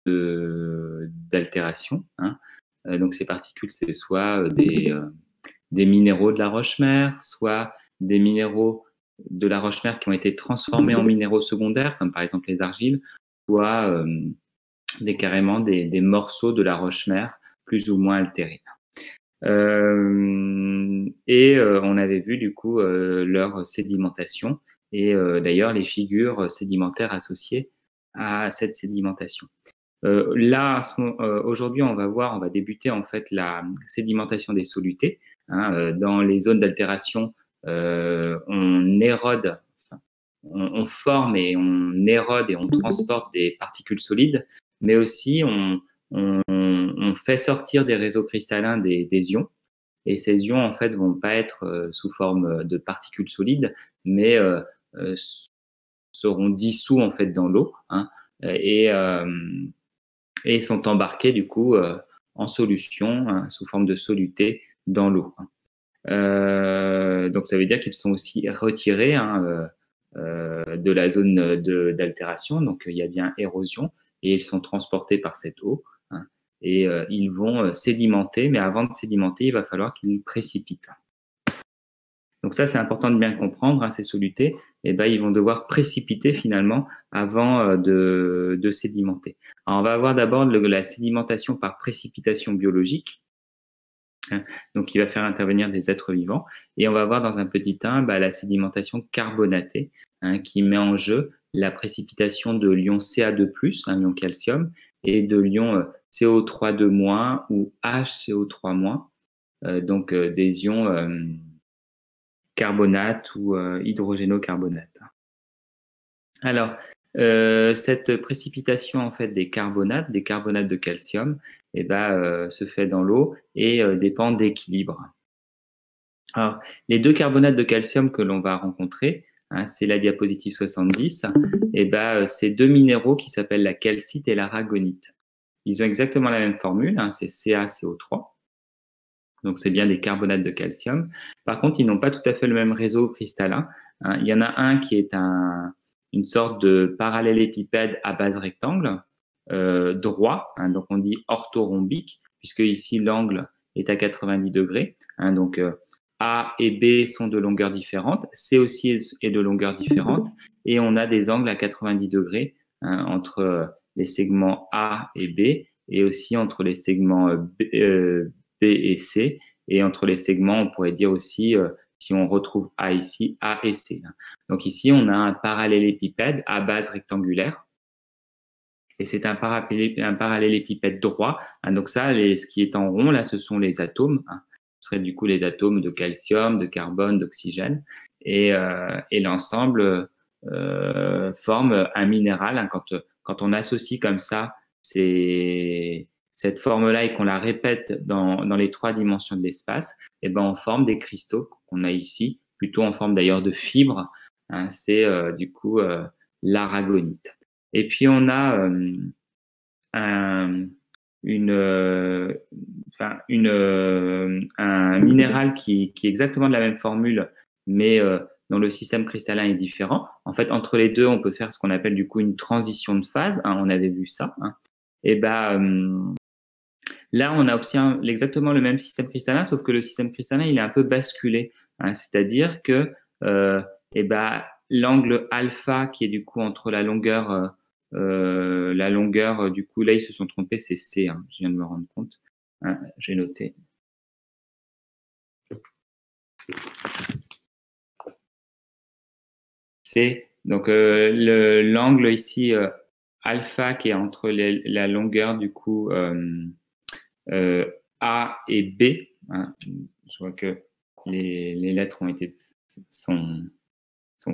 d'altération. Hein. Donc ces particules, c'est soit des minéraux de la roche-mère, soit des minéraux de la roche-mère qui ont été transformés en minéraux secondaires, comme par exemple les argiles, soit carrément des morceaux de la roche-mère plus ou moins altérés. On avait vu du coup leur sédimentation et d'ailleurs les figures sédimentaires associées à cette sédimentation. Là, aujourd'hui, on va débuter en fait la sédimentation des solutés. Hein, dans les zones d'altération, on érode, on forme et on érode et on transporte des particules solides, mais aussi on fait sortir des réseaux cristallins des ions. Et ces ions, en fait, vont pas être sous forme de particules solides, mais seront dissous en fait dans l'eau, hein, et sont embarqués du coup en solution, hein, sous forme de soluté dans l'eau. Donc ça veut dire qu'ils sont aussi retirés, hein, de la zone d'altération, donc il y a bien érosion, et ils sont transportés par cette eau, hein, et ils vont sédimenter, mais avant de sédimenter, il va falloir qu'ils précipitent. Donc ça, c'est important de bien comprendre, hein, ces solutés, et ben, ils vont devoir précipiter finalement avant de sédimenter. Alors, on va avoir d'abord la sédimentation par précipitation biologique, hein, donc il va faire intervenir des êtres vivants, et on va avoir dans un petit temps la sédimentation carbonatée, hein, qui met en jeu la précipitation de l'ion Ca2+, un ion calcium, et de l'ion CO3- ou HCO3-, donc des ions carbonate ou hydrogénocarbonate. Alors, cette précipitation en fait des carbonates de calcium, se fait dans l'eau et dépend d'équilibre. Alors, les deux carbonates de calcium que l'on va rencontrer, hein, c'est la diapositive 70, c'est deux minéraux qui s'appellent la calcite et l'aragonite. Ils ont exactement la même formule, hein, c'est CaCO3. Donc, c'est bien des carbonates de calcium. Par contre, ils n'ont pas tout à fait le même réseau cristallin. Hein. Il y en a un qui est une sorte de parallélépipède à base rectangle, droit, hein, donc on dit orthorhombique, puisque ici l'angle est à 90 degrés. Hein, donc, A et B sont de longueur différente, C aussi est de longueur différente, et on a des angles à 90 degrés, hein, entre les segments A et B, et aussi entre les segments B et C, et entre les segments, on pourrait dire aussi, si on retrouve A ici, A et C. Donc ici, on a un parallélépipède à base rectangulaire, et c'est un parallélépipède droit. Hein, donc ça, ce qui est en rond, là, ce sont les atomes. Hein. Ce seraient du coup les atomes de calcium, de carbone, d'oxygène, et l'ensemble forme un minéral. Hein. Quand on associe comme ça cette forme-là et qu'on la répète dans les trois dimensions de l'espace, et ben on forme des cristaux qu'on a ici, plutôt en forme d'ailleurs de fibres. Hein, c'est du coup l'aragonite. Et puis on a un minéral qui est exactement de la même formule, mais dont le système cristallin est différent. En fait, entre les deux, on peut faire ce qu'on appelle du coup une transition de phase. Hein, on avait vu ça. Hein. Et là, on a obtient exactement le même système cristallin, sauf que le système cristallin, il est un peu basculé. Hein, c'est-à-dire que l'angle alpha, qui est du coup entre la longueur, du coup, là, ils se sont trompés, c'est C, hein, je viens de me rendre compte. Hein, j'ai noté. C, donc l'angle ici, alpha, qui est entre la longueur, du coup, A et B. Hein, je vois que les lettres sont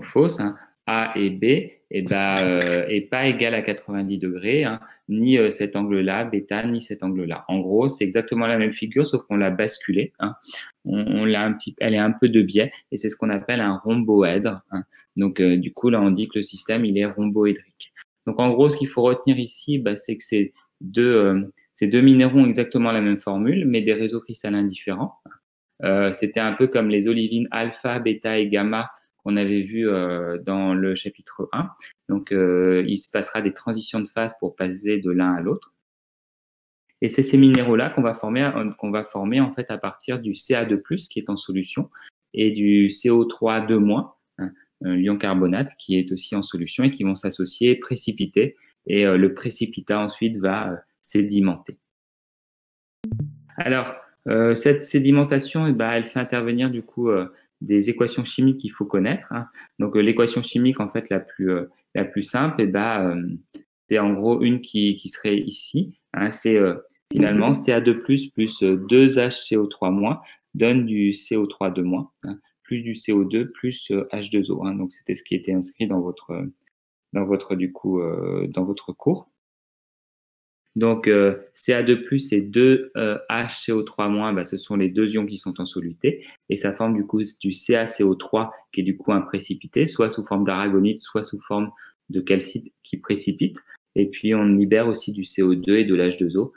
fausses. Hein. A et B est pas égal à 90 degrés, hein, ni cet angle-là, bêta, ni cet angle-là. En gros, c'est exactement la même figure, sauf qu'on l'a basculée. Hein. Elle est un peu de biais, et c'est ce qu'on appelle un rhomboèdre. Hein. Donc, du coup, là, on dit que le système, il est rhomboédrique. Donc, en gros, ce qu'il faut retenir ici, c'est que ces deux minéraux ont exactement la même formule, mais des réseaux cristallins différents. C'était un peu comme les olivines alpha, bêta et gamma qu'on avait vu dans le chapitre 1. Donc, il se passera des transitions de phase pour passer de l'un à l'autre. Et c'est ces minéraux-là qu'on va former en fait à partir du Ca2+, qui est en solution, et du CO3 2-, l'ion carbonate, qui est aussi en solution et qui vont s'associer, précipiter, et le précipitat ensuite va sédimenter. Alors, cette sédimentation, elle fait intervenir du coup des équations chimiques qu'il faut connaître. Donc, l'équation chimique en fait la plus simple, c'est en gros une qui serait ici. C'est finalement Ca2+ plus 2HCO3- donne du CO3 2-, plus du CO2 plus H2O. Donc, c'était ce qui était inscrit dans votre cours. Donc, Ca2+ et 2HCO3-, ce sont les deux ions qui sont en soluté, et ça forme du coup du CaCO3, qui est du coup un précipité, soit sous forme d'aragonite, soit sous forme de calcite qui précipite. Et puis, on libère aussi du CO2 et de l'H2O.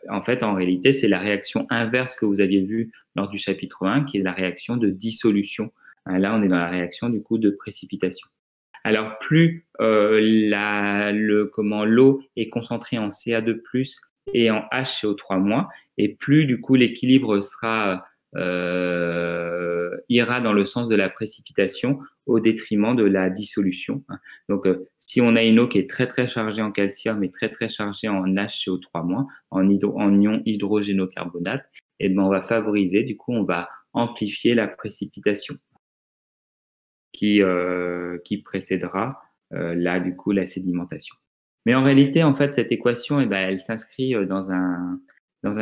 En fait, en réalité, c'est la réaction inverse que vous aviez vue lors du chapitre 1, qui est la réaction de dissolution. Là, on est dans la réaction du coup de précipitation. Alors, plus l'eau est concentrée en Ca2+ et en HCO3-, et plus du coup l'équilibre ira dans le sens de la précipitation au détriment de la dissolution. Donc, si on a une eau qui est très très chargée en calcium et très très chargée en HCO3-, en ion hydrogénocarbonate, on va favoriser, du coup, on va amplifier la précipitation qui précédera là du coup la sédimentation. Mais en réalité, en fait, cette équation, elle s'inscrit dans un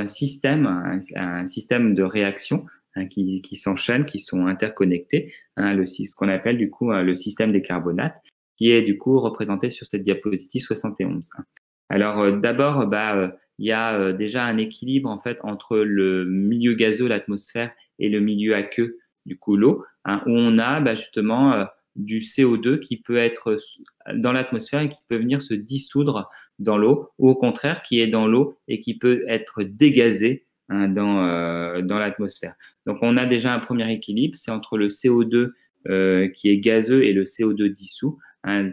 système, un système de réactions qui s'enchaînent, qui sont interconnectés, ce qu'on appelle du coup le système des carbonates, qui est du coup représenté sur cette diapositive 71. Alors d'abord, il y a déjà un équilibre en fait entre le milieu gazeux, l'atmosphère, et le milieu aqueux, du coup l'eau, où on a justement du CO2 qui peut être dans l'atmosphère et qui peut venir se dissoudre dans l'eau, ou au contraire qui est dans l'eau et qui peut être dégazé dans l'atmosphère. Donc on a déjà un premier équilibre, c'est entre le CO2 qui est gazeux et le CO2 dissous,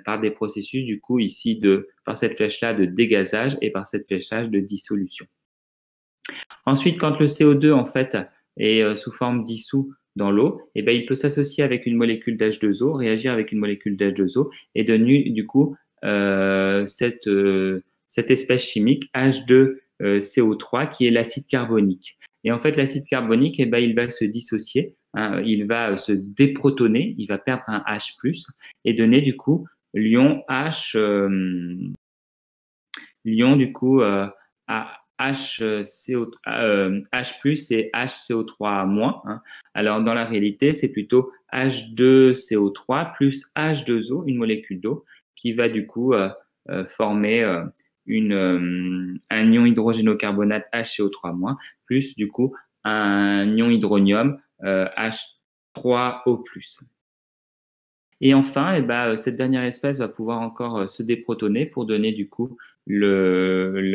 par des processus du coup ici par cette flèche-là de dégazage et par cette flèche-là de dissolution. Ensuite, quand le CO2 en fait est sous forme dissous dans l'eau, il peut s'associer avec une molécule d'H2O, réagir avec une molécule d'H2O et donner du coup cette espèce chimique H2CO3 qui est l'acide carbonique. Et en fait, l'acide carbonique, il va se dissocier, il va se déprotoner, il va perdre un H+, et donner du coup l'ion du coup H+ et HCO3-. Alors, dans la réalité, c'est plutôt H2CO3 plus H2O, une molécule d'eau, qui va du coup former un ion hydrogénocarbonate HCO3-, plus du coup un ion hydronium H3O+. Et enfin, cette dernière espèce va pouvoir encore se déprotoner pour donner du coup l'ion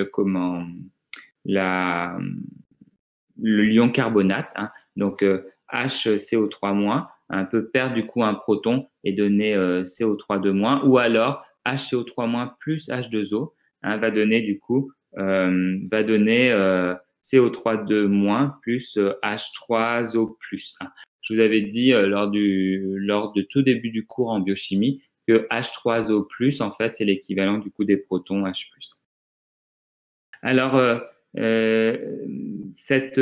carbonate. Donc HCO3-, peut perdre du coup un proton et donner CO3 2-, ou alors HCO3- plus H2O va donner du coup CO3 2- plus H3O+. Je vous avais dit lors de tout début du cours en biochimie que H3O+, en fait, c'est l'équivalent du coup des protons H+. Alors, cet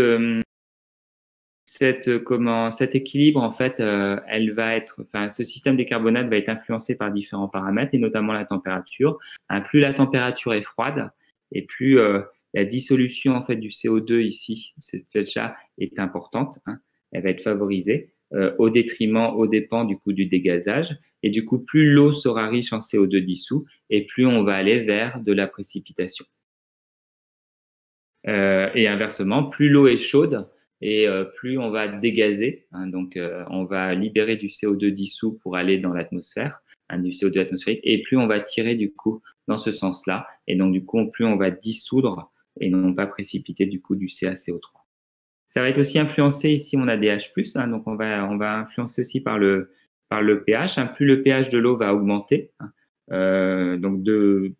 équilibre, en fait, ce système des carbonates va être influencé par différents paramètres, et notamment la température. Plus la température est froide, et plus la dissolution en fait du CO2 ici, cette flèche-là, est importante. Elle va être favorisée au dépens du coup du dégazage. Et du coup, plus l'eau sera riche en CO2 dissous, et plus on va aller vers de la précipitation. Et inversement, plus l'eau est chaude, et plus on va dégazer, donc on va libérer du CO2 dissous pour aller dans l'atmosphère, du CO2 atmosphérique, et plus on va tirer du coup dans ce sens-là, et donc du coup plus on va dissoudre et non pas précipiter du coup du CaCO3. Ça va être aussi influencé ici, on a des H+, donc on va influencer aussi par le par le pH. Plus le pH de l'eau va augmenter, donc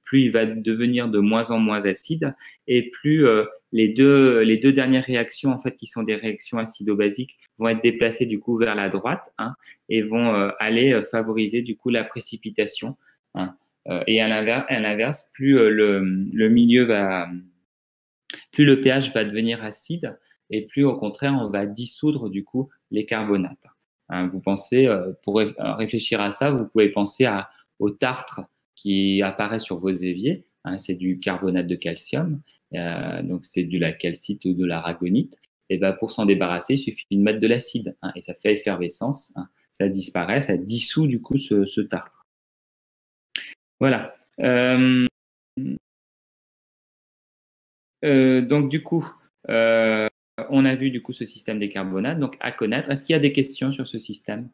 plus il va devenir de moins en moins acide, et plus les deux dernières réactions, en fait, qui sont des réactions acido-basiques, vont être déplacées du coup vers la droite, et vont aller favoriser du coup la précipitation. Et à l'inverse, plus le milieu plus le pH va devenir acide, et plus au contraire on va dissoudre du coup les carbonates. Vous pensez, pour réfléchir à ça, vous pouvez penser au tartre qui apparaît sur vos éviers. C'est du carbonate de calcium, donc c'est de la calcite ou de l'aragonite. Et ben pour s'en débarrasser, il suffit de mettre de l'acide, et ça fait effervescence, ça disparaît, ça dissout du coup ce tartre. Voilà. Donc du coup, on a vu du coup ce système des carbonates, donc à connaître. Est-ce qu'il y a des questions sur ce système?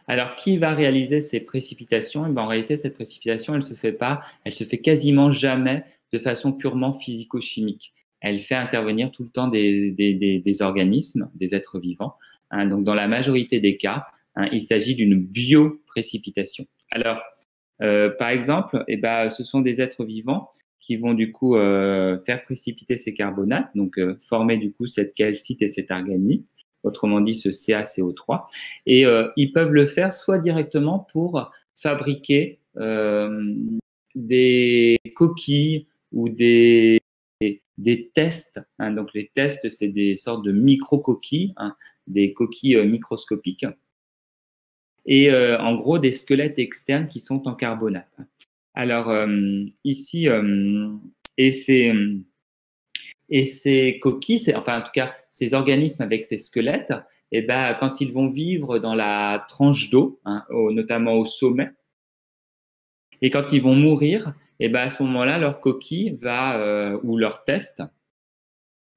Alors, qui va réaliser ces précipitations? En réalité, cette précipitation, elle se fait pas, elle se fait quasiment jamais de façon purement physico-chimique. Elle fait intervenir tout le temps des organismes, des êtres vivants. Donc, dans la majorité des cas, il s'agit d'une bioprécipitation. Alors, par exemple, ce sont des êtres vivants qui vont du coup faire précipiter ces carbonates, donc former du coup cette calcite et cette aragonite, autrement dit ce CaCO3. Et ils peuvent le faire soit directement pour fabriquer des coquilles ou des tests. Donc les tests, c'est des sortes de micro-coquilles, des coquilles microscopiques, et en gros des squelettes externes qui sont en carbonate. Alors ici, et ces coquilles, enfin en tout cas ces organismes avec ces squelettes, quand ils vont vivre dans la tranche d'eau, notamment au sommet, et quand ils vont mourir, à ce moment-là, leur coquille ou leur test,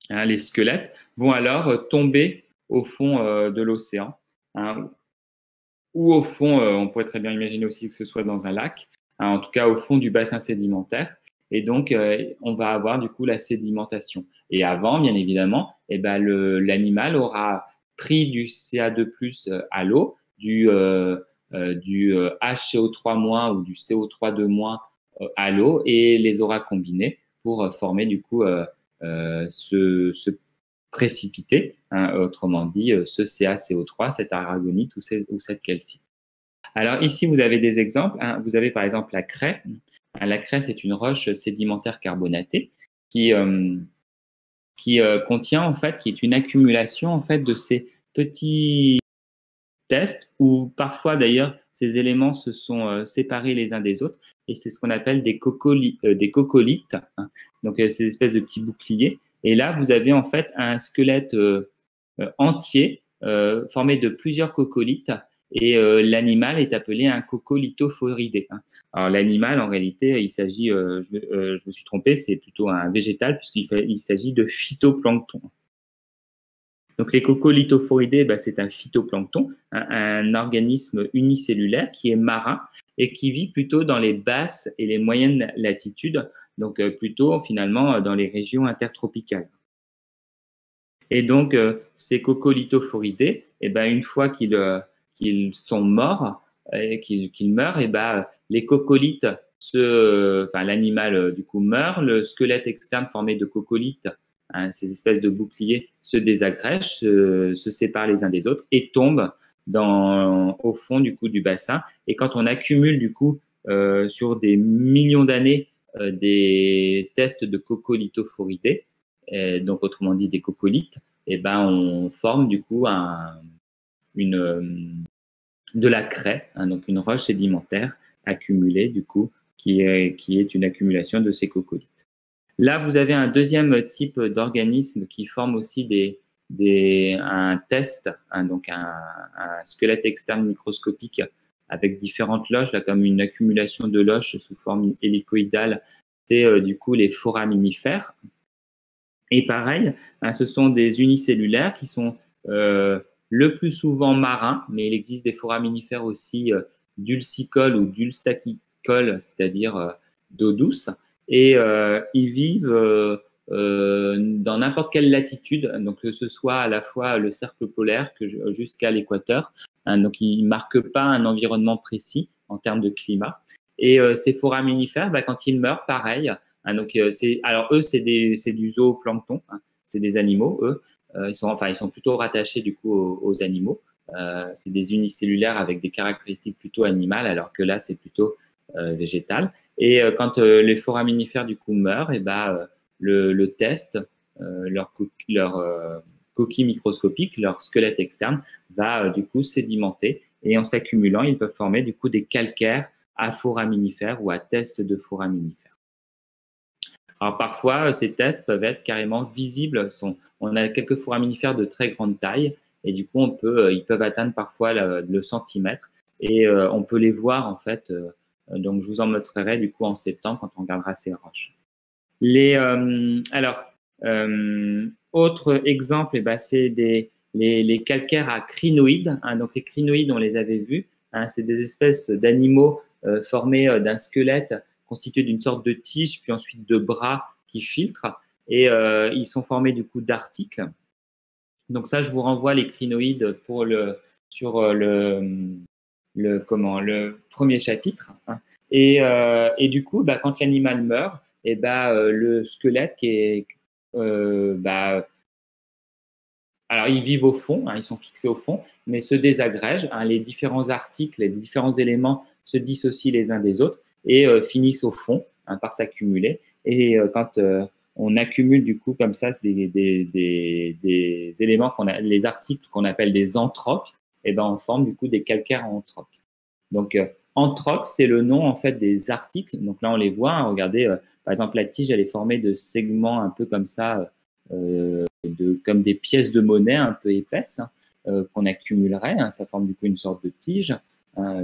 les squelettes, vont alors tomber au fond de l'océan, ou au fond, on pourrait très bien imaginer aussi que ce soit dans un lac, en tout cas au fond du bassin sédimentaire. Et donc, on va avoir du coup la sédimentation. Et avant, bien évidemment, l'animal aura pris du Ca2+ à l'eau, du HCO3- ou du CO3- à l'eau, et les aura combinés pour former du coup ce précipité, autrement dit ce CaCO3, cette aragonite ou cette calcite. Alors ici, vous avez des exemples. Vous avez par exemple la craie. La craie, c'est une roche sédimentaire carbonatée qui contient, en fait, qui est une accumulation, en fait, de ces petits tests où parfois d'ailleurs ces éléments se sont séparés les uns des autres, et c'est ce qu'on appelle des coccolithes, donc ces espèces de petits boucliers. Et là, vous avez en fait un squelette entier formé de plusieurs coccolithes, et l'animal est appelé un coccolithophoridé. Alors l'animal, en réalité, il s'agit, je me suis trompé, c'est plutôt un végétal puisqu'il s'agit de phytoplancton. Donc les coccolithophoridés, c'est un phytoplancton, un organisme unicellulaire qui est marin et qui vit plutôt dans les basses et les moyennes latitudes, donc plutôt finalement dans les régions intertropicales. Et donc ces coccolithophoridés, une fois qu'ils sont morts, qu'ils meurent, les coccolithes, l'animal du coup meurt, le squelette externe formé de coccolithes, ces espèces de boucliers, se désagrègent, se séparent les uns des autres et tombent au fond du coup du bassin. Et quand on accumule du coup sur des millions d'années des tests de coccolithophoridés, donc autrement dit des coccolithes, on forme du coup de la craie, donc une roche sédimentaire accumulée du coup qui est une accumulation de ces coccolithes. Là, vous avez un deuxième type d'organisme qui forme aussi un test, donc un squelette externe microscopique avec différentes loches, là, comme une accumulation de loches sous forme hélicoïdale. C'est du coup les foraminifères. Et pareil, ce sont des unicellulaires qui sont le plus souvent marins, mais il existe des foraminifères aussi dulcicoles ou dulsacicoles, c'est-à-dire d'eau douce. Et ils vivent dans n'importe quelle latitude, donc que ce soit à la fois le cercle polaire jusqu'à l'équateur. Hein, donc, ils ne marquent pas un environnement précis en termes de climat. Et ces foraminifères, quand ils meurent, pareil. Hein, donc, alors eux, c'est du zooplancton. Hein, c'est des animaux, eux. Ils sont plutôt rattachés du coup aux animaux. C'est des unicellulaires avec des caractéristiques plutôt animales, alors que là, c'est plutôt végétal. Et quand les foraminifères du coup meurent, et le test, leur coquille microscopique, leur squelette externe, va du coup sédimenter et en s'accumulant, ils peuvent former du coup des calcaires à foraminifères ou à tests de foraminifères. Alors parfois, ces tests peuvent être carrément visibles. On a quelques foraminifères de très grande taille et du coup, ils peuvent atteindre parfois le centimètre et on peut les voir en fait. Donc, je vous en montrerai du coup en septembre quand on regardera ces roches. Alors, autre exemple, c'est les calcaires à crinoïdes. Hein, donc, les crinoïdes, on les avait vus. Hein, c'est des espèces d'animaux formés d'un squelette constitué d'une sorte de tige, puis ensuite de bras qui filtrent. Et ils sont formés du coup d'articles. Donc ça, je vous renvoie les crinoïdes sur le premier chapitre. Hein. Et du coup, quand l'animal meurt, le squelette qui est alors, ils vivent au fond, hein, ils sont fixés au fond, mais se désagrègent. Hein, les différents articles, les différents éléments se dissocient les uns des autres et finissent au fond, hein, par s'accumuler. Et quand on accumule du coup comme ça des éléments, les articles qu'on appelle des anthroques, on forme du coup des calcaires anthroques. Donc, anthroques, c'est le nom en fait des articles. Donc là, on les voit. Hein, regardez, par exemple, la tige, elle est formée de segments un peu comme ça. Comme des pièces de monnaie un peu épaisses, hein, qu'on accumulerait. Hein, ça forme du coup une sorte de tige, hein,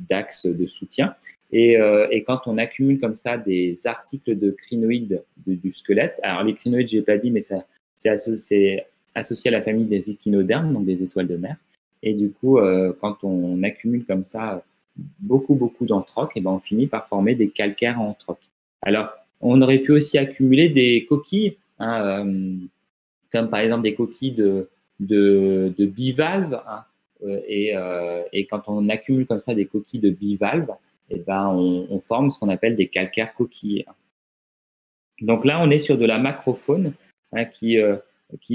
d'axe de soutien. Et quand on accumule comme ça des articles de crinoïdes du squelette, alors les crinoïdes, je n'ai pas dit, mais c'est associé à la famille des échinodermes, donc des étoiles de mer. Et du coup, quand on accumule comme ça beaucoup d'anthroques, on finit par former des calcaires anthroques. Alors, on aurait pu aussi accumuler des coquilles, hein, comme par exemple des coquilles de bivalves. Hein, et quand on accumule comme ça des coquilles de bivalves, on forme ce qu'on appelle des calcaires coquillés. Donc là, on est sur de la macrofaune, hein, qui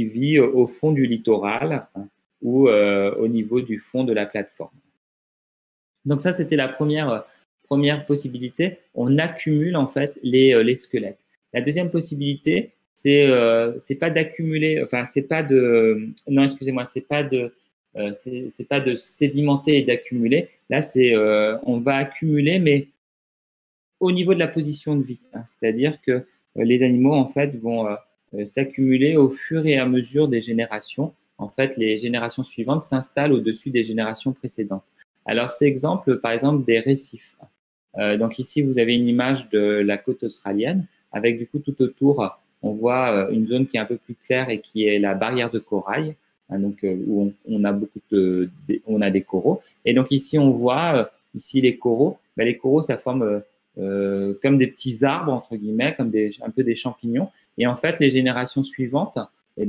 vit au fond du littoral, hein, ou au niveau du fond de la plateforme. Donc ça, c'était la première possibilité. On accumule en fait les squelettes. La deuxième possibilité, c'est pas d'accumuler, enfin c'est pas de, non excusez-moi, c'est pas de sédimenter et d'accumuler. Là, on va accumuler, mais au niveau de la position de vie. Hein. C'est-à-dire que les animaux en fait vont s'accumuler au fur et à mesure des générations. En fait, les générations suivantes s'installent au-dessus des générations précédentes. Alors, c'est exemple, par exemple, des récifs. Donc ici, vous avez une image de la côte australienne avec du coup tout autour, on voit une zone qui est un peu plus claire et qui est la barrière de corail, hein, donc où on a on a des coraux. Et donc ici, on voit ici les coraux. Les coraux, ça forme comme des petits arbres entre guillemets, comme un peu des champignons. Et en fait, les générations suivantes,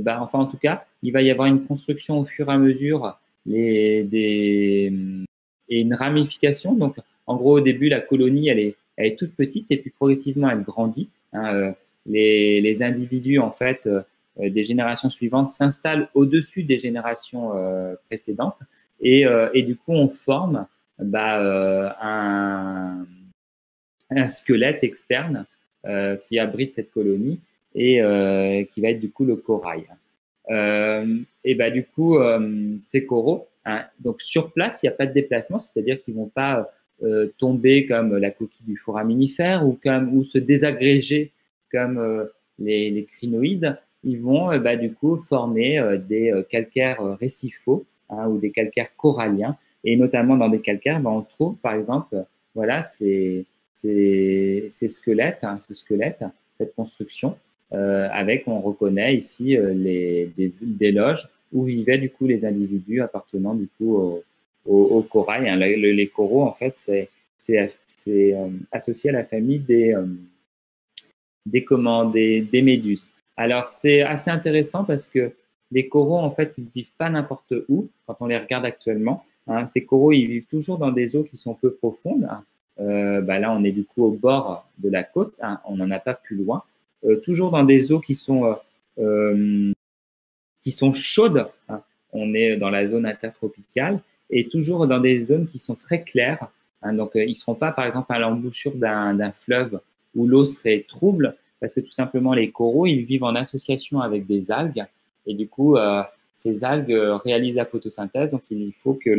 enfin en tout cas, il va y avoir une construction au fur et à mesure et une ramification. Donc, en gros, au début, la colonie, elle est toute petite et puis progressivement, elle grandit. Hein, les individus, en fait, des générations suivantes s'installent au-dessus des générations précédentes et du coup, on forme un squelette externe qui abrite cette colonie et qui va être du coup le corail. Du coup, ces coraux, hein, donc sur place, il n'y a pas de déplacement, c'est-à-dire qu'ils ne vont pas tomber comme la coquille du foraminifère ou se désagréger comme les crinoïdes. Ils vont du coup former des calcaires récifaux, hein, ou des calcaires coralliens. Et notamment dans des calcaires, on trouve par exemple voilà, ces squelettes, hein, ce squelette, cette construction. On reconnaît ici des loges où vivaient du coup les individus appartenant du coup au corail. Hein. Les coraux, en fait, c'est associé à la famille des méduses. Alors, c'est assez intéressant parce que les coraux, en fait, ils ne vivent pas n'importe où quand on les regarde actuellement. Hein. Ces coraux, ils vivent toujours dans des eaux qui sont peu profondes. Hein. Là, on est du coup au bord de la côte. Hein. On n'en a pas plus loin. Toujours dans des eaux qui sont chaudes. Hein. On est dans la zone intertropicale et toujours dans des zones qui sont très claires. Hein. Donc, ils ne seront pas, par exemple, à l'embouchure d'un fleuve où l'eau serait trouble parce que tout simplement, les coraux, ils vivent en association avec des algues et du coup, ces algues réalisent la photosynthèse. Donc, il faut que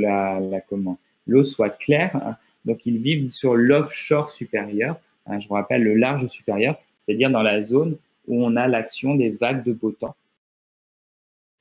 l'eau soit claire. Hein. Donc, ils vivent sur l'offshore supérieur. Hein, je vous rappelle le large supérieur, c'est-à-dire dans la zone où on a l'action des vagues de beau temps.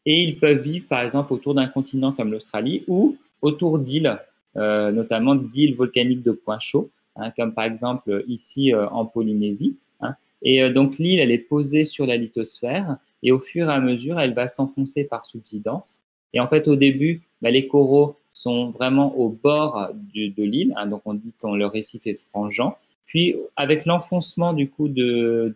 Et ils peuvent vivre, par exemple, autour d'un continent comme l'Australie ou autour d'îles, notamment d'îles volcaniques de points chauds, hein, comme par exemple ici en Polynésie. Hein. Et donc l'île, elle est posée sur la lithosphère et au fur et à mesure, elle va s'enfoncer par subsidence. Et en fait, au début, les coraux sont vraiment au bord de l'île, hein, donc on dit que le récif est frangeant. Puis, avec l'enfoncement du coup de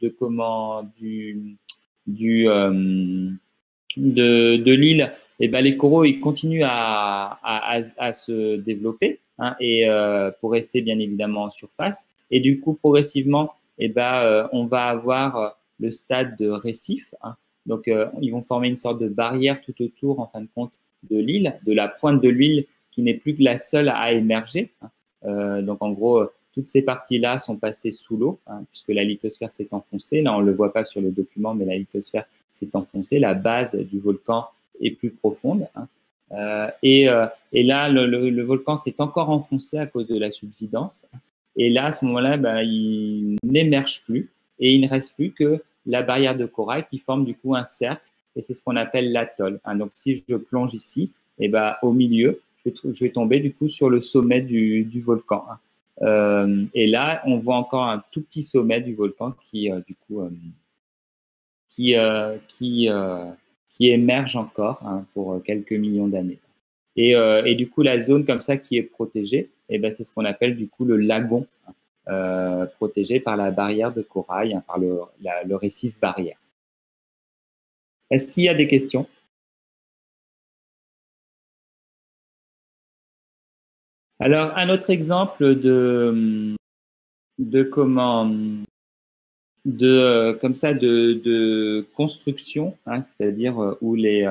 l'île, et ben, les coraux ils continuent à se développer hein, et pour rester bien évidemment en surface. Et du coup, progressivement, et ben, on va avoir le stade de récif. Hein. Donc, ils vont former une sorte de barrière tout autour, en fin de compte, de l'île, de la pointe de l'île qui n'est plus que la seule à émerger. Hein. Donc, en gros, toutes ces parties-là sont passées sous l'eau, hein, puisque la lithosphère s'est enfoncée. Là, on ne le voit pas sur le document, mais la lithosphère s'est enfoncée. La base du volcan est plus profonde. Hein. Et là, le volcan s'est encore enfoncé à cause de la subsidence. Et là, à ce moment-là, il n'émerge plus et il ne reste plus que la barrière de corail qui forme du coup un cercle et c'est ce qu'on appelle l'atoll. Hein. Donc, si je plonge ici, et au milieu, je vais tomber du coup sur le sommet du volcan. Hein. Et là, on voit encore un tout petit sommet du volcan qui émerge encore hein, pour quelques millions d'années. Et du coup, la zone comme ça qui est protégée, c'est ce qu'on appelle du coup le lagon, protégé par la barrière de corail, hein, par le récif barrière. Est-ce qu'il y a des questions? Alors, un autre exemple de comment comme ça de construction, hein, c'est-à-dire où les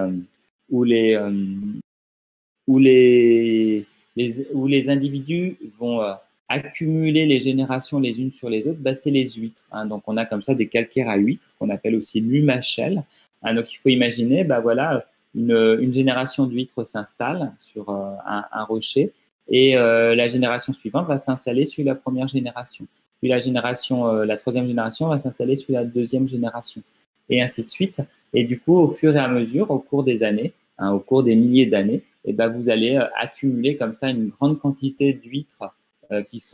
individus vont accumuler les générations les unes sur les autres, c'est les huîtres. Hein. Donc, on a comme ça des calcaires à huîtres qu'on appelle aussi lumachelles. Hein, donc, il faut imaginer, voilà, une génération d'huîtres s'installe sur un rocher et la génération suivante va s'installer sur la première génération. Puis la troisième génération va s'installer sur la deuxième génération et ainsi de suite. Et du coup, au fur et à mesure, au cours des années, hein, au cours des milliers d'années, vous allez accumuler comme ça une grande quantité d'huîtres qui se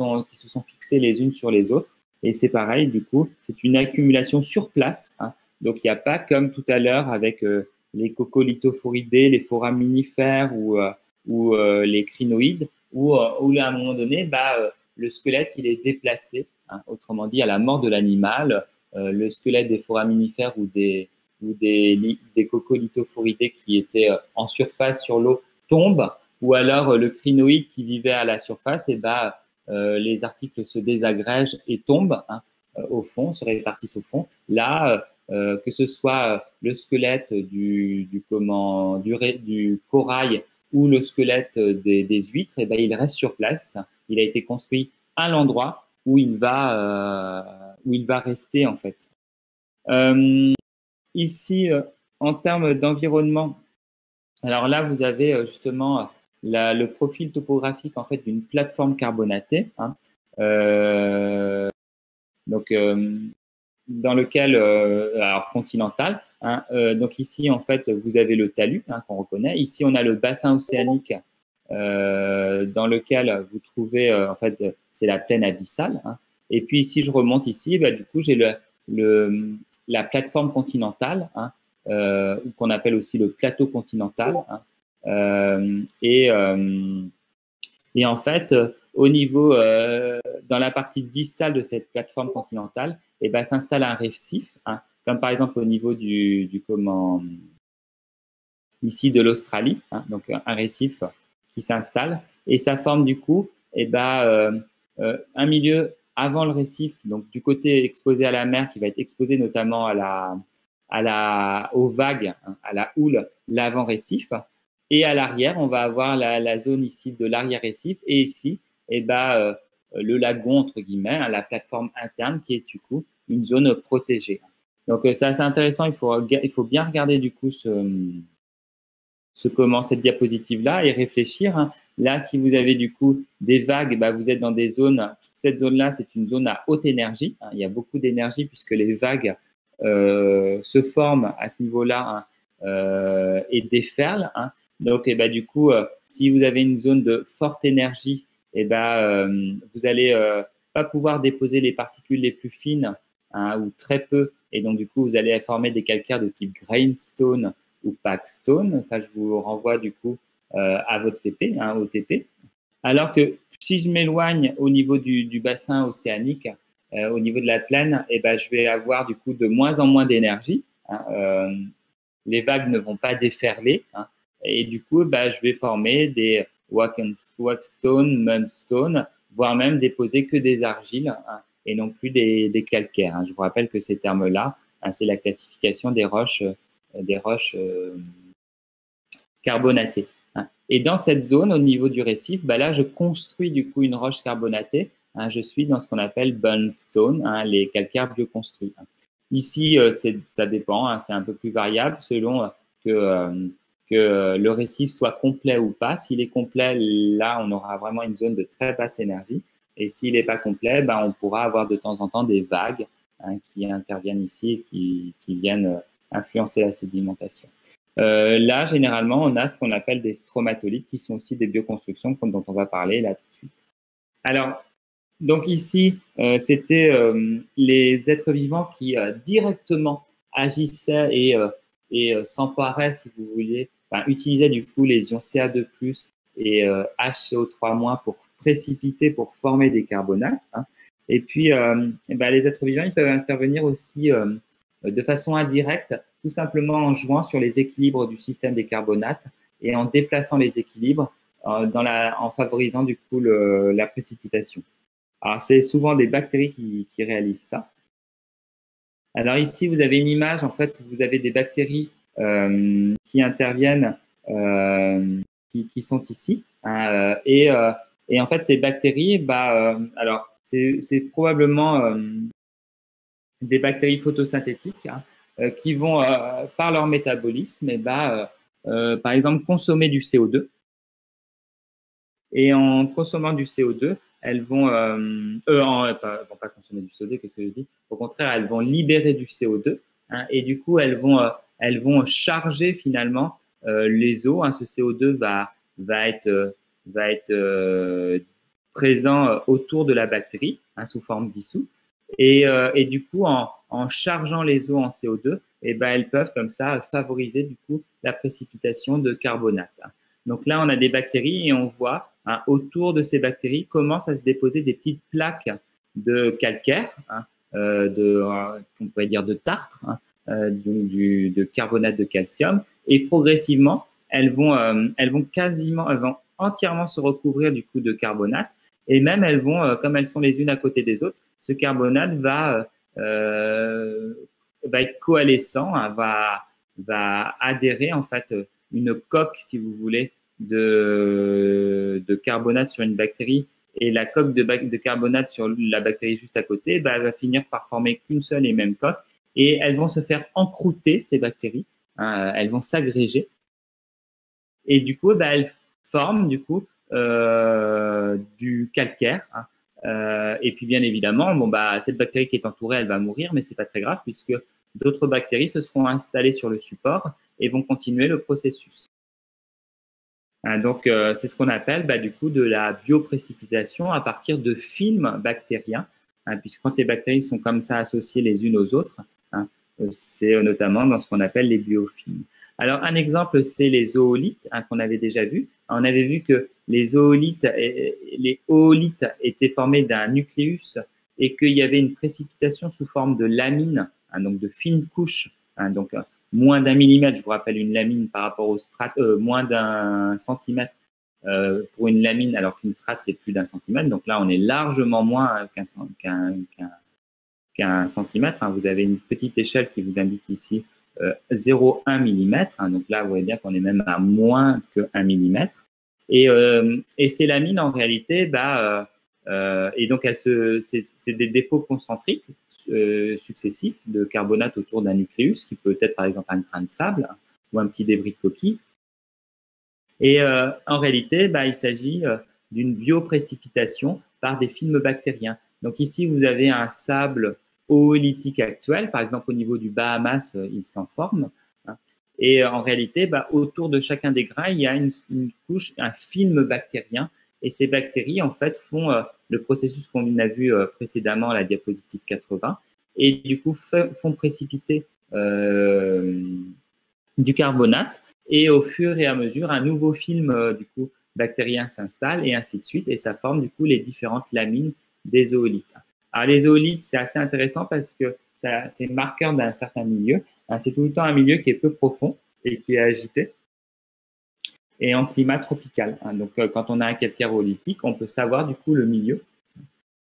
sont fixées les unes sur les autres. Et c'est pareil, du coup, c'est une accumulation sur place. Hein. Donc, il n'y a pas comme tout à l'heure avec les coccolithophoridés, les foraminifères ou les crinoïdes, où à un moment donné, le squelette, il est déplacé. Hein. Autrement dit, à la mort de l'animal, le squelette des foraminifères ou des coccolithophoridés qui étaient en surface sur l'eau tombe, ou alors le crinoïde qui vivait à la surface, les articles se désagrègent et tombent hein, au fond, se répartissent au fond. Là, que ce soit le squelette du corail ou le squelette des huîtres, il reste sur place. Il a été construit à l'endroit où il va rester en fait. Ici, en termes d'environnement, alors là, vous avez justement le profil topographique en fait d'une plateforme carbonatée, hein, donc dans lequel, alors continental. Hein, donc ici, en fait, vous avez le talus hein, qu'on reconnaît. Ici, on a le bassin océanique dans lequel vous trouvez, en fait, c'est la plaine abyssale. Hein. Et puis si je remonte ici, du coup, j'ai la plateforme continentale, hein, qu'on appelle aussi le plateau continental. Hein, et en fait, au niveau, dans la partie distale de cette plateforme continentale, et ben, s'installe un récif, hein, comme par exemple au niveau ici de l'Australie, hein, donc un récif qui s'installe, et ça forme du coup et ben, un milieu avant le récif, donc du côté exposé à la mer, qui va être exposé notamment aux vagues, hein, à la houle, l'avant-récif, et à l'arrière, on va avoir la zone ici de l'arrière-récif, et ici, et ben, le lagon, entre guillemets, hein, la plateforme interne, qui est du coup une zone protégée. Donc c'est assez intéressant, il faut bien regarder du coup cette diapositive-là et réfléchir, hein. Là, si vous avez du coup des vagues, bah, vous êtes dans des zones, toute cette zone-là, c'est une zone à haute énergie, hein. Il y a beaucoup d'énergie puisque les vagues se forment à ce niveau-là, hein, et déferlent, hein. Donc, bah, du coup, si vous avez une zone de forte énergie, bah, vous allez pas pouvoir déposer les particules les plus fines, hein, ou très peu. Et donc, du coup, vous allez former des calcaires de type grindstone ou Packstone. Ça, je vous renvoie du coup à votre TP, hein, au TP. Alors que si je m'éloigne au niveau du bassin océanique, au niveau de la plaine, ben, je vais avoir du coup de moins en moins d'énergie, hein, les vagues ne vont pas déferler, hein, et du coup, ben, je vais former des waxstone, mudstone, voire même déposer que des argiles, hein, et non plus des calcaires, hein. Je vous rappelle que ces termes-là, hein, c'est la classification des roches carbonatées, hein. Et dans cette zone, au niveau du récif, bah là, je construis du coup une roche carbonatée, hein. Je suis dans ce qu'on appelle bundstone, hein, les calcaires bioconstruits, hein. Ici, ça dépend, hein, c'est un peu plus variable selon que le récif soit complet ou pas. S'il est complet, là, on aura vraiment une zone de très basse énergie. Et s'il n'est pas complet, bah, on pourra avoir de temps en temps des vagues, hein, qui interviennent ici et qui viennent influencer la sédimentation. Là, généralement, on a ce qu'on appelle des stromatolites, qui sont aussi des bioconstructions dont on va parler là tout de suite. Alors, donc ici, c'était les êtres vivants qui directement agissaient et s'emparaient, si vous voulez, enfin, utilisaient du coup les ions Ca2+ et HCO3- pour précipiter, pour former des carbonates, hein. Et puis, ben, les êtres vivants, ils peuvent intervenir aussi de façon indirecte, tout simplement en jouant sur les équilibres du système des carbonates et en déplaçant les équilibres en favorisant du coup la précipitation. Alors, c'est souvent des bactéries qui réalisent ça. Alors ici, vous avez une image, en fait, vous avez des bactéries qui interviennent, qui sont ici, hein, et en fait, ces bactéries, bah, alors, c'est probablement des bactéries photosynthétiques, hein, qui vont, par leur métabolisme, et bah, par exemple, consommer du CO2. Et en consommant du CO2, elles vont, vont pas consommer du CO2, qu'est-ce que je dis? Au contraire, elles vont libérer du CO2, hein, et du coup, elles vont charger finalement les eaux, hein. Ce CO2 va être présent autour de la bactérie, hein, sous forme dissoute. Et du coup, en chargeant les eaux en CO2, et ben, elles peuvent comme ça favoriser du coup la précipitation de carbonate, hein. Donc là, on a des bactéries et on voit, hein, autour de ces bactéries commencent à se déposer des petites plaques de calcaire, hein, on pourrait dire de tartre, hein, de carbonate de calcium. Et progressivement, elles vont entièrement se recouvrir du coup de carbonate. Et même elles vont, comme elles sont les unes à côté des autres, ce carbonate va être coalescent, hein, va adhérer en fait une coque, si vous voulez, de carbonate sur une bactérie, et la coque de carbonate sur la bactérie juste à côté, bah, elle va finir par former qu'une seule et même coque, et elles vont se faire encrouter, ces bactéries, hein, elles vont s'agréger, et du coup, bah, elles forment du coup du calcaire, hein. Et puis bien évidemment, bon, bah, cette bactérie qui est entourée, elle va mourir, mais c'est pas très grave puisque d'autres bactéries se seront installées sur le support et vont continuer le processus. Donc, c'est ce qu'on appelle, bah, du coup, de la bioprécipitation à partir de films bactériens, hein, puisque quand les bactéries sont comme ça associées les unes aux autres, hein, c'est notamment dans ce qu'on appelle les biofilms. Alors, un exemple, c'est les zoolites, hein, qu'on avait déjà vu. On avait vu que les oolithes étaient formés d'un nucléus et qu'il y avait une précipitation sous forme de lamine, hein, donc de fines couches, hein, donc moins d'1 millimètre, je vous rappelle une lamine par rapport au strate, moins d'1 centimètre pour une lamine, alors qu'une strate c'est plus d'1 centimètre, donc là on est largement moins qu'un centimètre, hein. Vous avez une petite échelle qui vous indique ici 0,1 mm, hein, donc là vous voyez bien qu'on est même à moins que 1 mm. Et ces lamines en réalité, et donc c'est des dépôts concentriques successifs de carbonate autour d'un nucléus, qui peut être par exemple un grain de sable ou un petit débris de coquille. Et en réalité, il s'agit d'une bioprécipitation par des films bactériens. Donc ici, vous avez un sable oolithique actuel, par exemple au niveau du Bahamas, il s'en forme. Hein. Et en réalité, autour de chacun des grains, il y a une couche, un film bactérien. Et ces bactéries, en fait, font le processus qu'on a vu précédemment à la diapositive 80, et du coup font précipiter du carbonate. Et au fur et à mesure, un nouveau film du coup bactérien s'installe et ainsi de suite, et ça forme du coup les différentes lamines des zoolithes. Alors les zoolithes, c'est assez intéressant parce que c'est marqueur d'un certain milieu. Hein, c'est tout le temps un milieu qui est peu profond et qui est agité et en climat tropical. Hein. Donc quand on a un calcaire oolithique, on peut savoir du coup le milieu.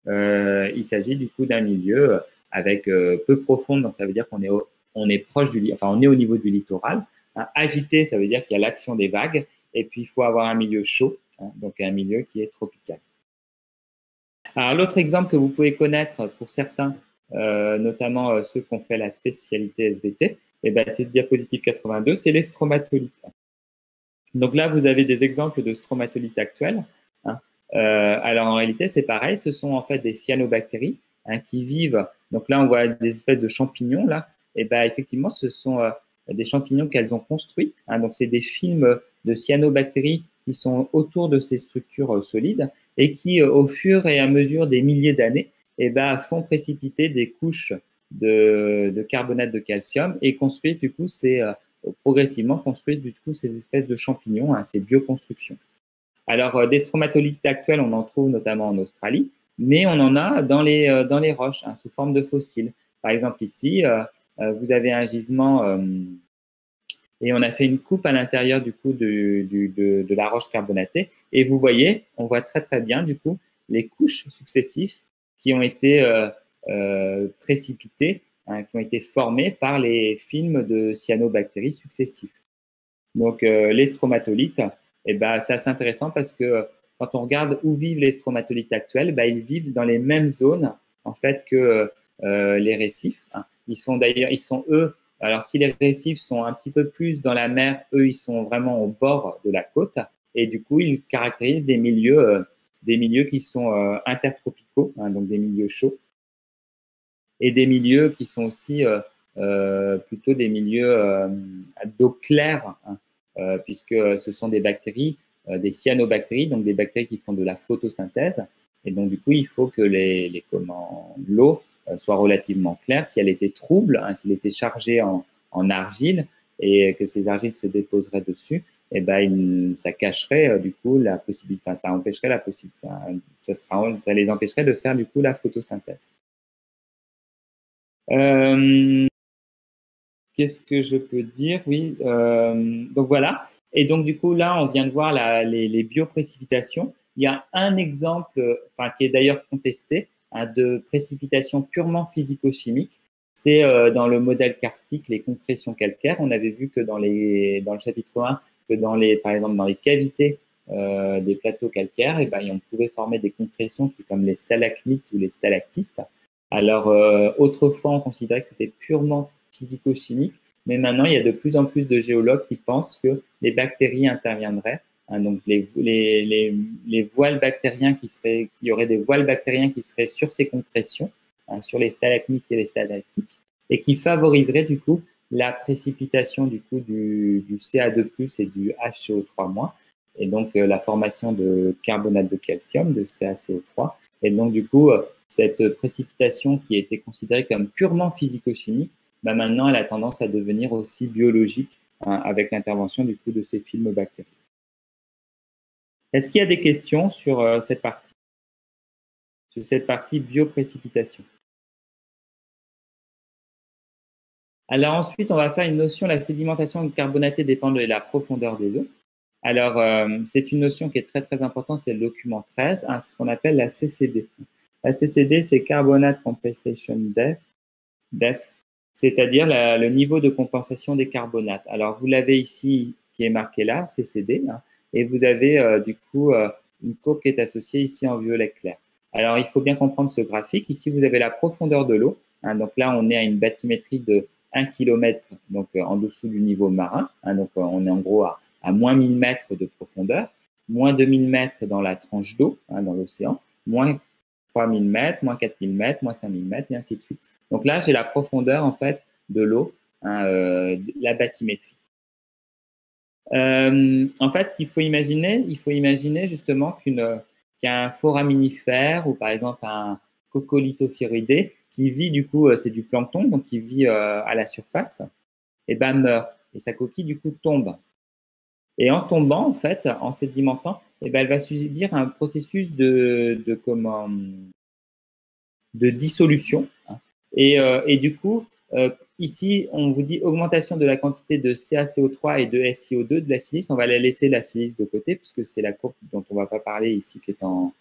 Il s'agit du coup d'un milieu avec peu profond, donc ça veut dire on est proche on est au niveau du littoral. Hein, agité, ça veut dire qu'il y a l'action des vagues. Et puis, il faut avoir un milieu chaud, hein, donc un milieu qui est tropical. Alors, l'autre exemple que vous pouvez connaître pour certains, notamment ceux qui ont fait la spécialité SVT, c'est diapositive 82, c'est les stromatolites. Donc là, vous avez des exemples de stromatolites actuels. Hein. Alors, en réalité, c'est pareil, ce sont en fait des cyanobactéries, hein, qui vivent. Donc là, on voit des espèces de champignons, là. Et effectivement, ce sont des champignons qu'elles ont construits. Hein. Donc, c'est des films de cyanobactéries qui sont autour de ces structures solides et qui, au fur et à mesure des milliers d'années, font précipiter des couches de carbonate de calcium et construisent du coup progressivement construisent du coup ces espèces de champignons, hein, ces bioconstructions. Alors, des stromatolites actuels, on en trouve notamment en Australie, mais on en a dans les roches, hein, sous forme de fossiles. Par exemple, ici, vous avez un gisement et on a fait une coupe à l'intérieur du coup de la roche carbonatée. Et vous voyez, on voit très très bien du coup les couches successives qui ont été précipitées, hein, qui ont été formées par les films de cyanobactéries successifs. Donc les stromatolites, c'est assez intéressant parce que quand on regarde où vivent les stromatolites actuels, ils vivent dans les mêmes zones en fait que les récifs. Hein. Ils sont eux. Alors, si les récifs sont un petit peu plus dans la mer, eux, ils sont vraiment au bord de la côte. Et du coup, ils caractérisent des milieux qui sont intertropicaux, hein, donc des milieux chauds, et des milieux qui sont aussi plutôt des milieux d'eau claire, hein, puisque ce sont des bactéries, des cyanobactéries, donc des bactéries qui font de la photosynthèse. Et donc, du coup, il faut que l'eau soit relativement claire. Si elle était trouble, hein, s'il était chargé en argile et que ces argiles se déposeraient dessus, ça cacherait du coup la possibilité, enfin, ça empêcherait la possibilité, ça les empêcherait de faire du coup la photosynthèse. Qu'est-ce que je peux dire? Oui, donc voilà. Et donc, du coup, là, on vient de voir les bioprécipitations. Il y a un exemple, qui est d'ailleurs contesté, hein, de précipitation purement physico-chimique. C'est dans le modèle karstique, les concrétions calcaires. On avait vu que dans le chapitre 1, que par exemple, dans les cavités des plateaux calcaires, on pouvait former des concrétions comme les stalagmites ou les stalactites. Alors, autrefois, on considérait que c'était purement physico-chimique, mais maintenant, il y a de plus en plus de géologues qui pensent que les bactéries interviendraient. Hein, donc, les voiles bactériens il y aurait des voiles bactériens qui seraient sur ces concrétions, hein, sur les stalagmites et les stalactites, et qui favoriseraient du coup la précipitation du coup du Ca2+ et du HCO3-, et donc la formation de carbonate de calcium, de CaCO3. Et donc, du coup, cette précipitation qui était considérée comme purement physico-chimique, maintenant, elle a tendance à devenir aussi biologique, hein, avec l'intervention du coup de ces films bactériens. Est-ce qu'il y a des questions sur cette partie bioprécipitation? Alors ensuite, on va faire une notion, la sédimentation carbonatée dépend de la profondeur des eaux. Alors, c'est une notion qui est très très importante, c'est le document 13, hein, c'est ce qu'on appelle la CCD. La CCD, c'est Carbonate Compensation Depth, c'est-à-dire le niveau de compensation des carbonates. Alors, vous l'avez ici qui est marqué là, CCD, hein, et vous avez du coup une courbe qui est associée ici en violet clair. Alors, il faut bien comprendre ce graphique. Ici, vous avez la profondeur de l'eau. Hein, donc là, on est à une bathymétrie de 1 km, donc en dessous du niveau marin. Hein, donc, on est en gros à moins 1000 mètres de profondeur, moins 2000 mètres dans la tranche d'eau, hein, dans l'océan, moins 3000 mètres, moins 4000 mètres, moins 5000 mètres, et ainsi de suite. Donc là, j'ai la profondeur en fait de l'eau, hein, la bathymétrie. En fait, ce qu'il faut imaginer justement qu'un foraminifère ou par exemple un coccolithophiridé qui vit du coup, c'est du plancton, donc qui vit à la surface, et ben meurt et sa coquille du coup tombe. Et en tombant en fait, en sédimentant, et ben elle va subir un processus de dissolution. Hein. Et du coup, ici, on vous dit augmentation de la quantité de CaCO3 et de SiO2 de la silice. On va la laisser la silice de côté puisque c'est la courbe dont on ne va pas parler ici qui est en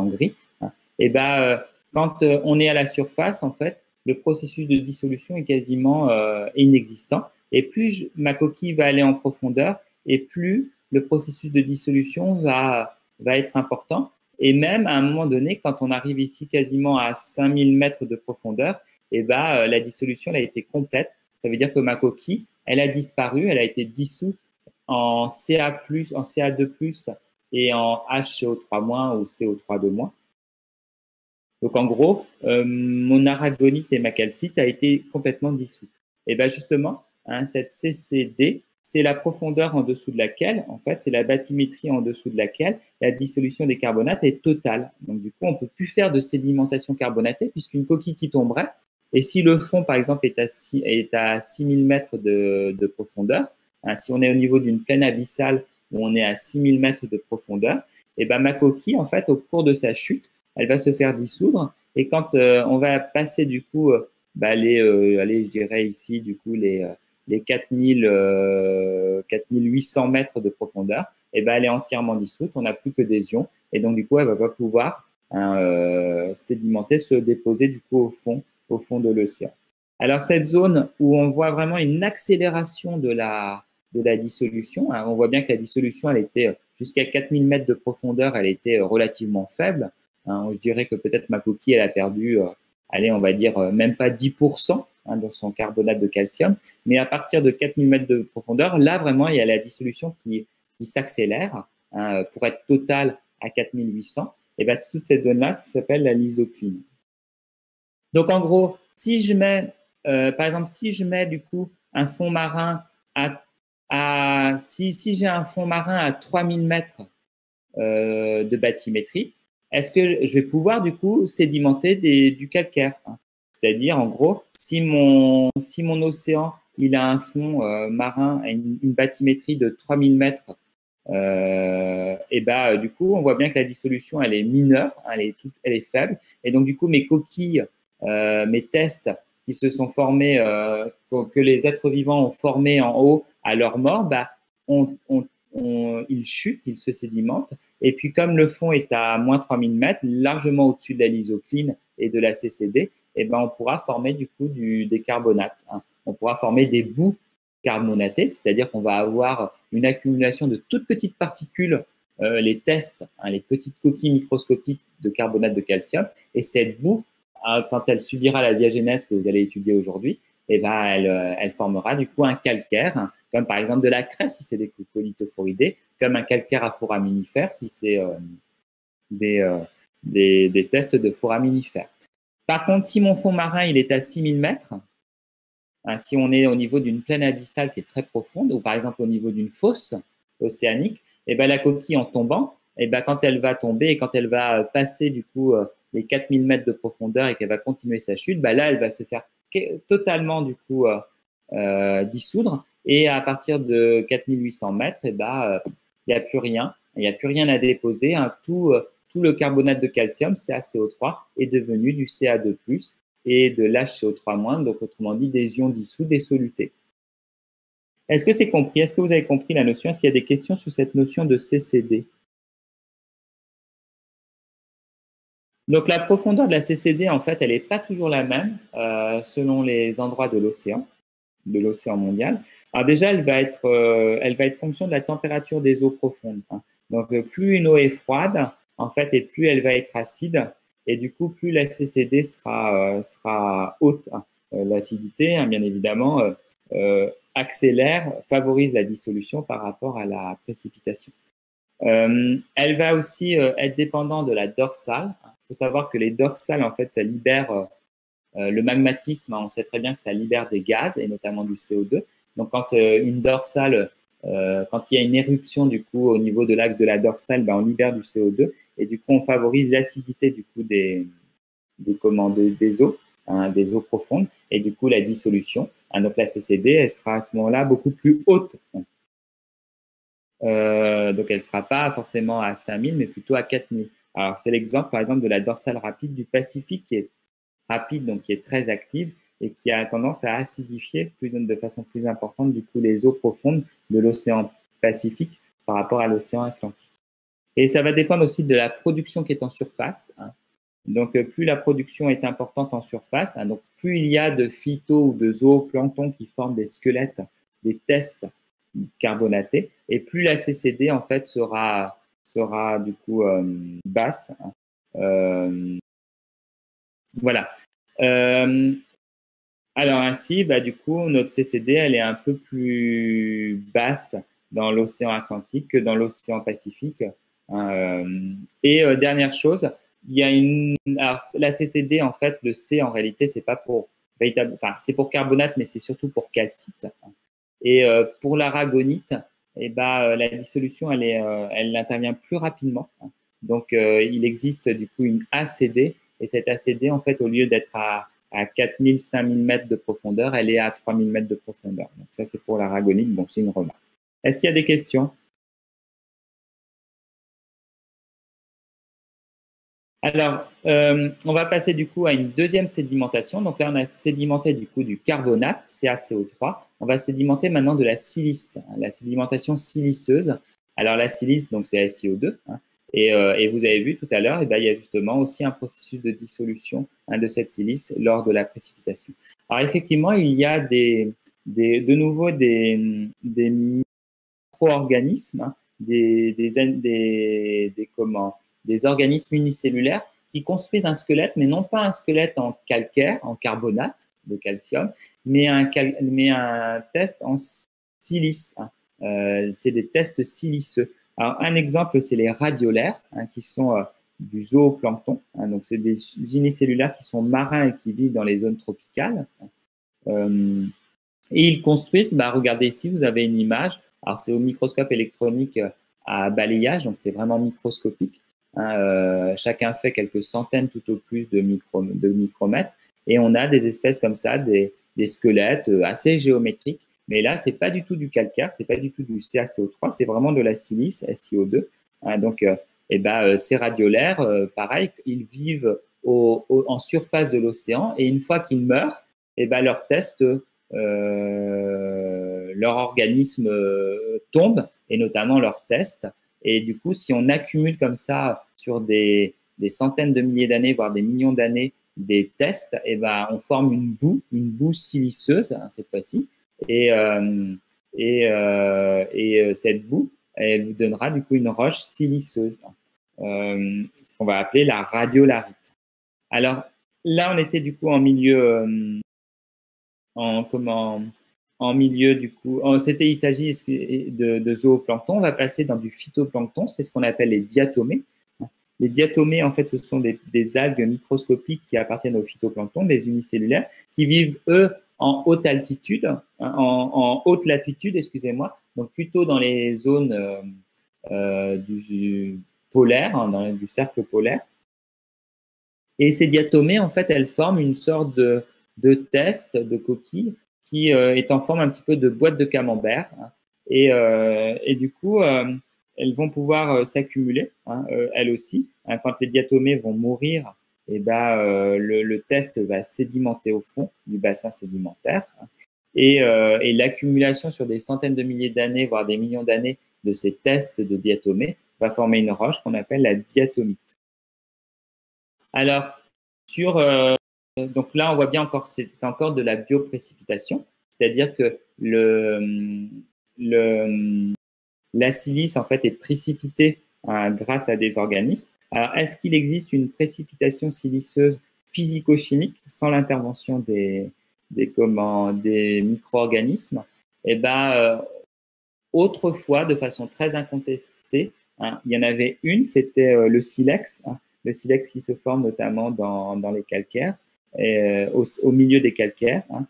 gris. Hein. Et ben, quand on est à la surface, en fait, le processus de dissolution est quasiment inexistant. Et plus ma coquille va aller en profondeur, et plus le processus de dissolution va être important. Et même à un moment donné, quand on arrive ici quasiment à 5000 mètres de profondeur, et ben, la dissolution elle a été complète. Ça veut dire que ma coquille, elle a disparu, elle a été dissoute en Ca+, en Ca2+, et en HCO3- ou CO3- Donc en gros, mon aragonite et ma calcite a été complètement dissoute. Et bien justement, hein, cette CCD, c'est la profondeur en dessous de laquelle, en fait, c'est la bathymétrie en dessous de laquelle la dissolution des carbonates est totale. Donc du coup, on ne peut plus faire de sédimentation carbonatée puisqu'une coquille qui tomberait, et si le fond, par exemple, est à 6000 mètres de profondeur, hein, si on est au niveau d'une plaine abyssale où on est à 6000 mètres de profondeur, et ben ma coquille, en fait, au cours de sa chute, elle va se faire dissoudre. Et quand on va passer du coup, allez, je dirais ici, du coup, les 4800 mètres de profondeur, et ben, elle est entièrement dissoute, on n'a plus que des ions, et donc du coup, elle ne va pas pouvoir sédimenter, se déposer du coup au fond de l'océan. Alors cette zone où on voit vraiment une accélération de la dissolution, hein, on voit bien que la dissolution, elle était jusqu'à 4000 mètres de profondeur, elle était relativement faible. Hein, je dirais que peut-être ma coquille, elle a perdu, allez, on va dire même pas 10% hein, dans son carbonate de calcium. Mais à partir de 4000 mètres de profondeur, là, vraiment, il y a la dissolution qui s'accélère hein, pour être totale à 4800. Et bien, toute cette zone-là, ça s'appelle la lysocline. Donc, en gros, si je mets, par exemple, si je mets du coup un fond marin si j'ai un fond marin à 3000 mètres de bathymétrie, est-ce que je vais pouvoir du coup sédimenter du calcaire hein. C'est-à-dire, en gros, si mon océan il a un fond marin à une bathymétrie de 3000 mètres, et ben, du coup, on voit bien que la dissolution, elle est mineure, hein, elle est faible. Et donc, du coup, mes coquilles, mes tests qui se sont formés, que les êtres vivants ont formés en haut à leur mort, bah, ils chutent, ils se sédimentent. Et puis, comme le fond est à moins 3000 mètres, largement au-dessus de la lysocline et de la CCD, et ben, on pourra former du coup des carbonates. Hein. On pourra former des bouts carbonatés, c'est-à-dire qu'on va avoir une accumulation de toutes petites particules, les tests, hein, les petites coquilles microscopiques de carbonate de calcium. Et cette boue, quand elle subira la diagénèse que vous allez étudier aujourd'hui, eh ben, elle formera du coup un calcaire, hein, comme par exemple de la craie si c'est des coccolithophoridés, comme un calcaire à foraminifère si c'est des tests de foraminifères. Par contre, si mon fond marin il est à 6000 mètres, hein, si on est au niveau d'une plaine abyssale qui est très profonde, ou par exemple au niveau d'une fosse océanique, et ben, la coquille en tombant, et ben, quand elle va tomber et quand elle va passer du coup les 4000 mètres de profondeur et qu'elle va continuer sa chute, ben, là, elle va se faire totalement du coup dissoudre. Et à partir de 4800 mètres, et ben, il n'y a plus rien. Il n'y a plus rien à déposer, hein. Tout le carbonate de calcium, CaCO3, est devenu du Ca2+, et de l'HCO3-, donc autrement dit des ions dissous, des solutés. Est-ce que c'est compris? Est-ce que vous avez compris la notion? Est-ce qu'il y a des questions sur cette notion de CCD? Donc la profondeur de la CCD, en fait, elle n'est pas toujours la même selon les endroits de l'océan mondial. Alors déjà, elle va être fonction de la température des eaux profondes, hein. Donc plus une eau est froide, en fait, et plus elle va être acide, et du coup, plus la CCD sera haute, hein. L'acidité, hein, bien évidemment, accélère, favorise la dissolution par rapport à la précipitation. Elle va aussi être dépendante de la dorsale. Il faut savoir que les dorsales, en fait, ça libère le magmatisme, hein, on sait très bien que ça libère des gaz, et notamment du CO2. Donc, quand une dorsale, quand il y a une éruption du coup au niveau de l'axe de la dorsale, ben, on libère du CO2, et du coup, on favorise l'acidité du coup des eaux, hein, des eaux profondes, et du coup, la dissolution. Hein, donc, la CCD, elle sera à ce moment-là beaucoup plus haute. Donc, elle ne sera pas forcément à 5000, mais plutôt à 4000. Alors, c'est l'exemple, par exemple, de la dorsale rapide du Pacifique, qui est rapide, donc qui est très active, et qui a tendance à acidifier de façon plus importante, du coup, les eaux profondes de l'océan Pacifique par rapport à l'océan Atlantique. Et ça va dépendre aussi de la production qui est en surface, hein. Donc, plus la production est importante en surface, hein, donc plus il y a de phyto ou de zooplancton qui forment des squelettes, des testes carbonatés, et plus la CCD en fait sera du coup basse, hein. Voilà. Euh, alors ainsi, bah, du coup, notre CCD, elle est un peu plus basse dans l'océan Atlantique que dans l'océan Pacifique, hein. Et dernière chose, il y a alors, la CCD, en fait, le C, en réalité, c'est pas pour enfin, c'est pour carbonate, mais c'est surtout pour calcite. Et pour l'aragonite, eh ben, la dissolution, elle intervient plus rapidement, hein. Donc, il existe du coup une ACD, et cette ACD, en fait, au lieu d'être à 4000, 5000 mètres de profondeur, elle est à 3000 mètres de profondeur. Donc, ça, c'est pour l'aragonite. Bon, c'est une remarque. Est-ce qu'il y a des questions? Alors, on va passer du coup à une deuxième sédimentation. Donc là, on a sédimenté du coup du carbonate, CaCO3. On va sédimenter maintenant de la silice, hein, la sédimentation siliceuse. Alors la silice, donc c'est SiO2, hein, et vous avez vu tout à l'heure, eh ben, il y a justement aussi un processus de dissolution, hein, de cette silice lors de la précipitation. Alors effectivement, il y a de nouveau des micro-organismes, hein, des organismes unicellulaires qui construisent un squelette, mais non pas un squelette en calcaire, en carbonate de calcium, mais un test en silice, hein. C'est des tests siliceux. Alors, un exemple, c'est les radiolaires, hein, qui sont du zooplancton, hein, donc c'est des unicellulaires qui sont marins et qui vivent dans les zones tropicales. Et ils construisent, bah, regardez ici, vous avez une image. Alors, c'est au microscope électronique à balayage, donc c'est vraiment microscopique, hein. Chacun fait quelques centaines tout au plus de micromètres. Et on a des espèces comme ça, des squelettes assez géométriques. Mais là, c'est pas du tout du calcaire, c'est pas du tout du CaCO3, c'est vraiment de la silice, SiO2, hein. Donc, ces radiolaires, pareil, ils vivent en surface de l'océan, et une fois qu'ils meurent, leurs tests leur organisme tombe, et notamment leurs tests. Et du coup, si on accumule comme ça sur des centaines de milliers d'années, voire des millions d'années, des tests, on forme une boue siliceuse, hein, cette fois-ci. Et, cette boue, elle vous donnera du coup une roche siliceuse, ce qu'on va appeler la radiolarite. Alors là, on était du coup en milieu en milieu du coup. Il s'agit de zooplancton. On va passer dans du phytoplancton, c'est ce qu'on appelle les diatomées. Les diatomées, en fait, ce sont des algues microscopiques qui appartiennent au phytoplancton, des unicellulaires, qui vivent, eux, en haute altitude, hein, en haute latitude, excusez-moi, donc plutôt dans les zones du polaire, hein, du cercle polaire. Et ces diatomées, en fait, elles forment une sorte de test, de coquille, qui est en forme un petit peu de boîte de camembert, hein. Et du coup, elles vont pouvoir s'accumuler, hein, elles aussi. Hein, quand les diatomées vont mourir, et ben, le test va sédimenter au fond du bassin sédimentaire. Hein, et l'accumulation sur des centaines de milliers d'années, voire des millions d'années, de ces tests de diatomées va former une roche qu'on appelle la diatomite. Alors, donc là, on voit bien encore, c'est encore de la bioprécipitation, c'est-à-dire que la silice en fait est précipitée grâce à des organismes. Alors, est-ce qu'il existe une précipitation siliceuse physico-chimique sans l'intervention des micro-organismes? Eh ben, autrefois, de façon très incontestée, hein, il y en avait une, c'était le silex, hein, le silex qui se forme notamment dans les calcaires, au milieu des calcaires. Hein,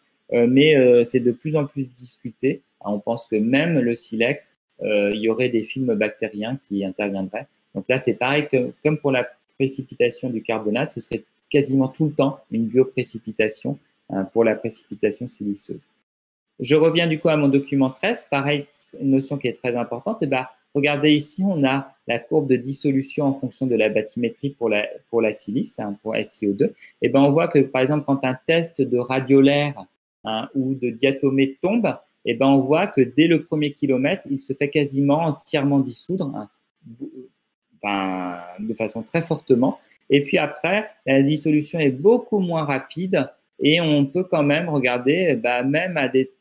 mais c'est de plus en plus discuté. Hein, on pense que même le silex, il y aurait des films bactériens qui interviendraient. Donc là, c'est pareil que, comme pour la précipitation du carbonate, ce serait quasiment tout le temps une bioprécipitation, hein, pour la précipitation siliceuse. Je reviens du coup à mon document 13, pareil, une notion qui est très importante. Et ben, regardez ici, on a la courbe de dissolution en fonction de la bathymétrie pour la silice, hein, pour SiO2. Et ben, on voit que par exemple, quand un test de radiolaire, hein, ou de diatomée tombe, et ben, on voit que dès le premier kilomètre, il se fait quasiment entièrement dissoudre, hein, enfin, de façon très fortement. Et puis après, la dissolution est beaucoup moins rapide et on peut quand même regarder, même à des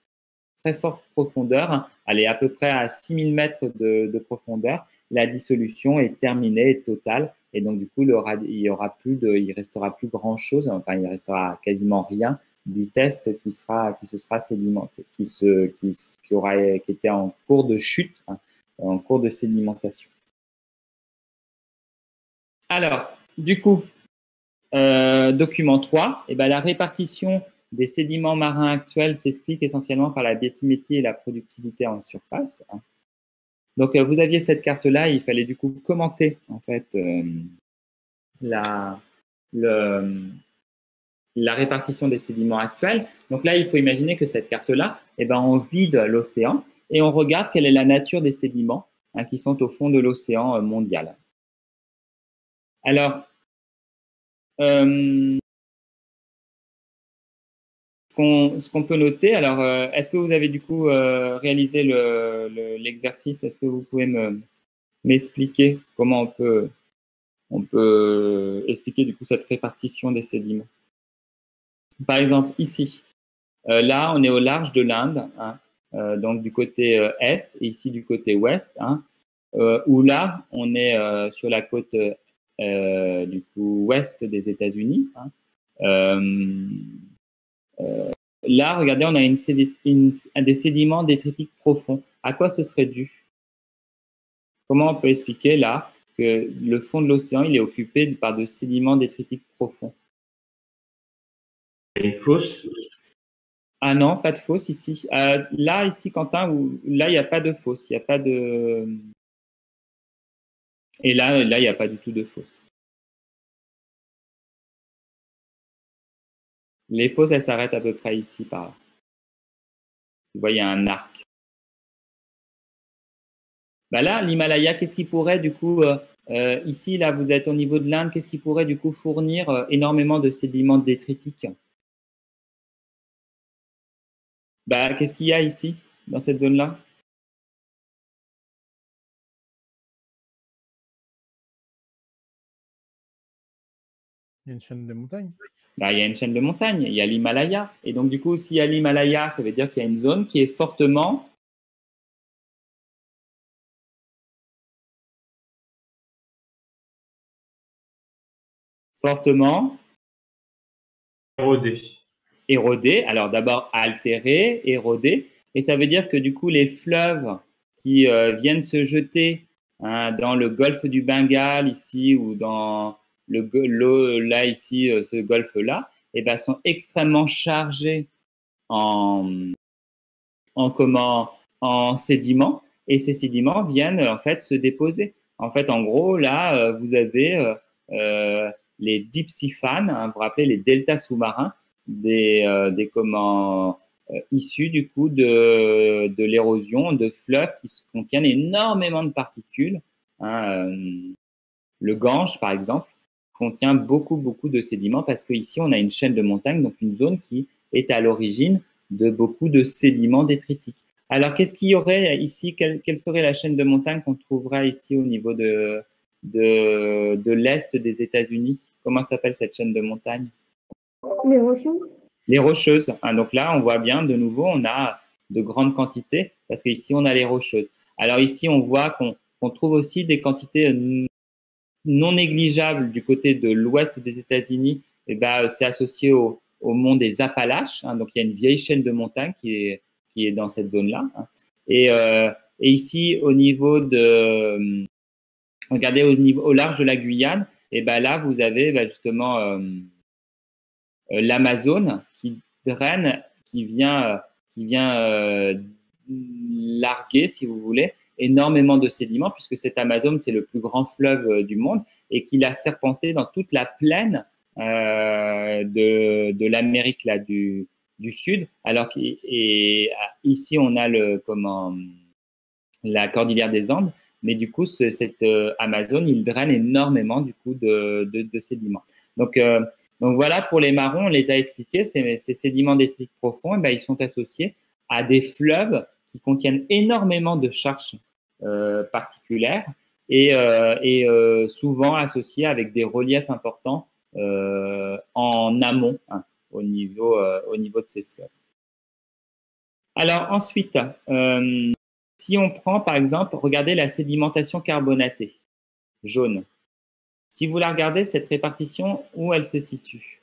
très forte profondeur, elle est à peu près à 6000 mètres de profondeur, la dissolution est terminée, est totale, et donc du coup, il restera plus grand chose, enfin, il restera quasiment rien du test qui se sera sédimenté, qui était en cours de chute, hein, en cours de sédimentation. Alors, du coup, document 3, et ben, la répartition des sédiments marins actuels s'explique essentiellement par la bathymétrie et la productivité en surface. Donc, vous aviez cette carte-là, il fallait du coup commenter en fait la répartition des sédiments actuels. Donc là, il faut imaginer que cette carte-là, eh ben, on vide l'océan et on regarde quelle est la nature des sédiments, hein, qui sont au fond de l'océan mondial. Alors, ce qu'on peut noter, alors, est-ce que vous avez du coup réalisé l'exercice? Est-ce que vous pouvez m'expliquer comment on peut expliquer du coup cette répartition des sédiments? Par exemple, ici, là, on est au large de l'Inde, hein, donc du côté est, et ici du côté ouest, hein, où là, on est sur la côte du coup ouest des États-Unis. Hein. Là, regardez, on a des sédiments détritiques profonds. À quoi ce serait dû? Comment on peut expliquer là que le fond de l'océan il est occupé par de sédiments détritiques profonds? Une fosse? Ah non, pas de fosse ici. Là, ici, Quentin, là, il n'y a pas de fosse. Il n'y a pas de. Et là, il n'y a pas du tout de fosse. Les fosses, elles s'arrêtent à peu près ici, par là. Vous voyez, il y a un arc. Bah là, l'Himalaya, qu'est-ce qui pourrait, du coup, ici, là, vous êtes au niveau de l'Inde, qu'est-ce qui pourrait, du coup, fournir énormément de sédiments détritiques? Bah, qu'est-ce qu'il y a ici, dans cette zone-là? Il y a une chaîne de montagnes. Bah, il y a une chaîne de montagnes, il y a l'Himalaya. Et donc, du coup, s'il y a l'Himalaya, ça veut dire qu'il y a une zone qui est fortement érodée. Alors, d'abord, altérée, érodée. Et ça veut dire que, du coup, les fleuves qui viennent se jeter, hein, dans le golfe du Bengale, ici, ou dans là, ici, ce golfe-là, eh ben, sont extrêmement chargés en, en sédiments, et ces sédiments viennent en fait se déposer. En fait, en gros, là, vous avez les deep sea fans, hein, vous vous rappelez les deltas sous-marins des issus du coup de l'érosion de fleuves qui contiennent énormément de particules. Hein, le Gange, par exemple, contient beaucoup de sédiments parce qu'ici, on a une chaîne de montagnes, donc une zone qui est à l'origine de beaucoup de sédiments détritiques. Alors, qu'est-ce qu'il y aurait ici? Quelle serait la chaîne de montagnes qu'on trouvera ici au niveau de l'est des États-Unis? Comment s'appelle cette chaîne de montagnes? Les Rocheuses. Les Rocheuses. Hein, donc là, on voit bien, de nouveau, on a de grandes quantités parce qu'ici, on a les Rocheuses. Alors ici, on voit qu'on trouve aussi des quantités non négligeable du côté de l'ouest des États-Unis. C'est associé au mont des Appalaches. Hein, donc, il y a une vieille chaîne de montagnes qui est dans cette zone-là. Hein. Et ici, au niveau de… regardez, au large de la Guyane, là, vous avez justement l'Amazone qui draine, qui vient larguer, si vous voulez, énormément de sédiments, puisque cette Amazone, c'est le plus grand fleuve du monde et qu'il a serpenté dans toute la plaine de l'Amérique du Sud. Alors ici, on a la cordillère des Andes, mais du coup, cette Amazone, il draine énormément du coup de sédiments. Donc voilà, pour les marrons, on les a expliqués, ces sédiments détritiques profonds, ils sont associés à des fleuves qui contiennent énormément de charges particulières et souvent associés avec des reliefs importants en amont, hein, au niveau de ces fleuves. Alors ensuite, si on prend par exemple, regardez la sédimentation carbonatée, jaune. Si vous la regardez, cette répartition, où elle se situe?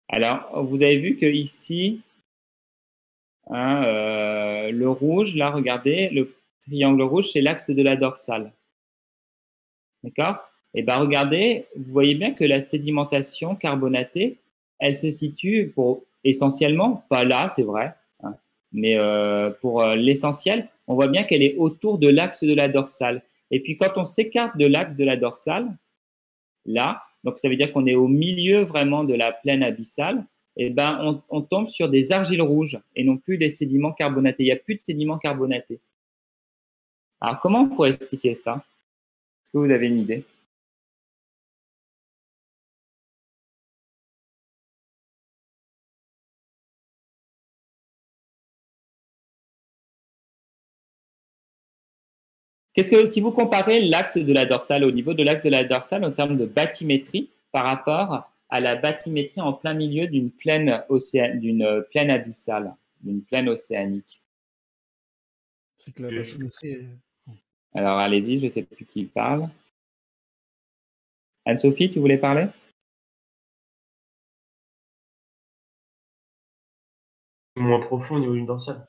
Alors, vous avez vu que ici, hein, le rouge, là, regardez, le triangle rouge, c'est l'axe de la dorsale. D'accord? Et bien, regardez, vous voyez bien que la sédimentation carbonatée, elle se situe essentiellement, pas là, c'est vrai, hein, mais pour l'essentiel, on voit bien qu'elle est autour de l'axe de la dorsale. Et puis, quand on s'écarte de l'axe de la dorsale, là, donc ça veut dire qu'on est au milieu vraiment de la plaine abyssale, et on tombe sur des argiles rouges et non plus des sédiments carbonatés. Il n'y a plus de sédiments carbonatés. Alors, comment on pourrait expliquer ça? Est-ce que vous avez une idée? Si vous comparez l'axe de la dorsale au niveau de l'axe de la dorsale en termes de bathymétrie par rapport à la bathymétrie en plein milieu d'une plaine abyssale, d'une plaine océanique. C'est que la bathymétrie… Alors, allez-y, je ne sais plus qui parle. Anne-Sophie, tu voulais parler? Moins profond au niveau d'une dorsale.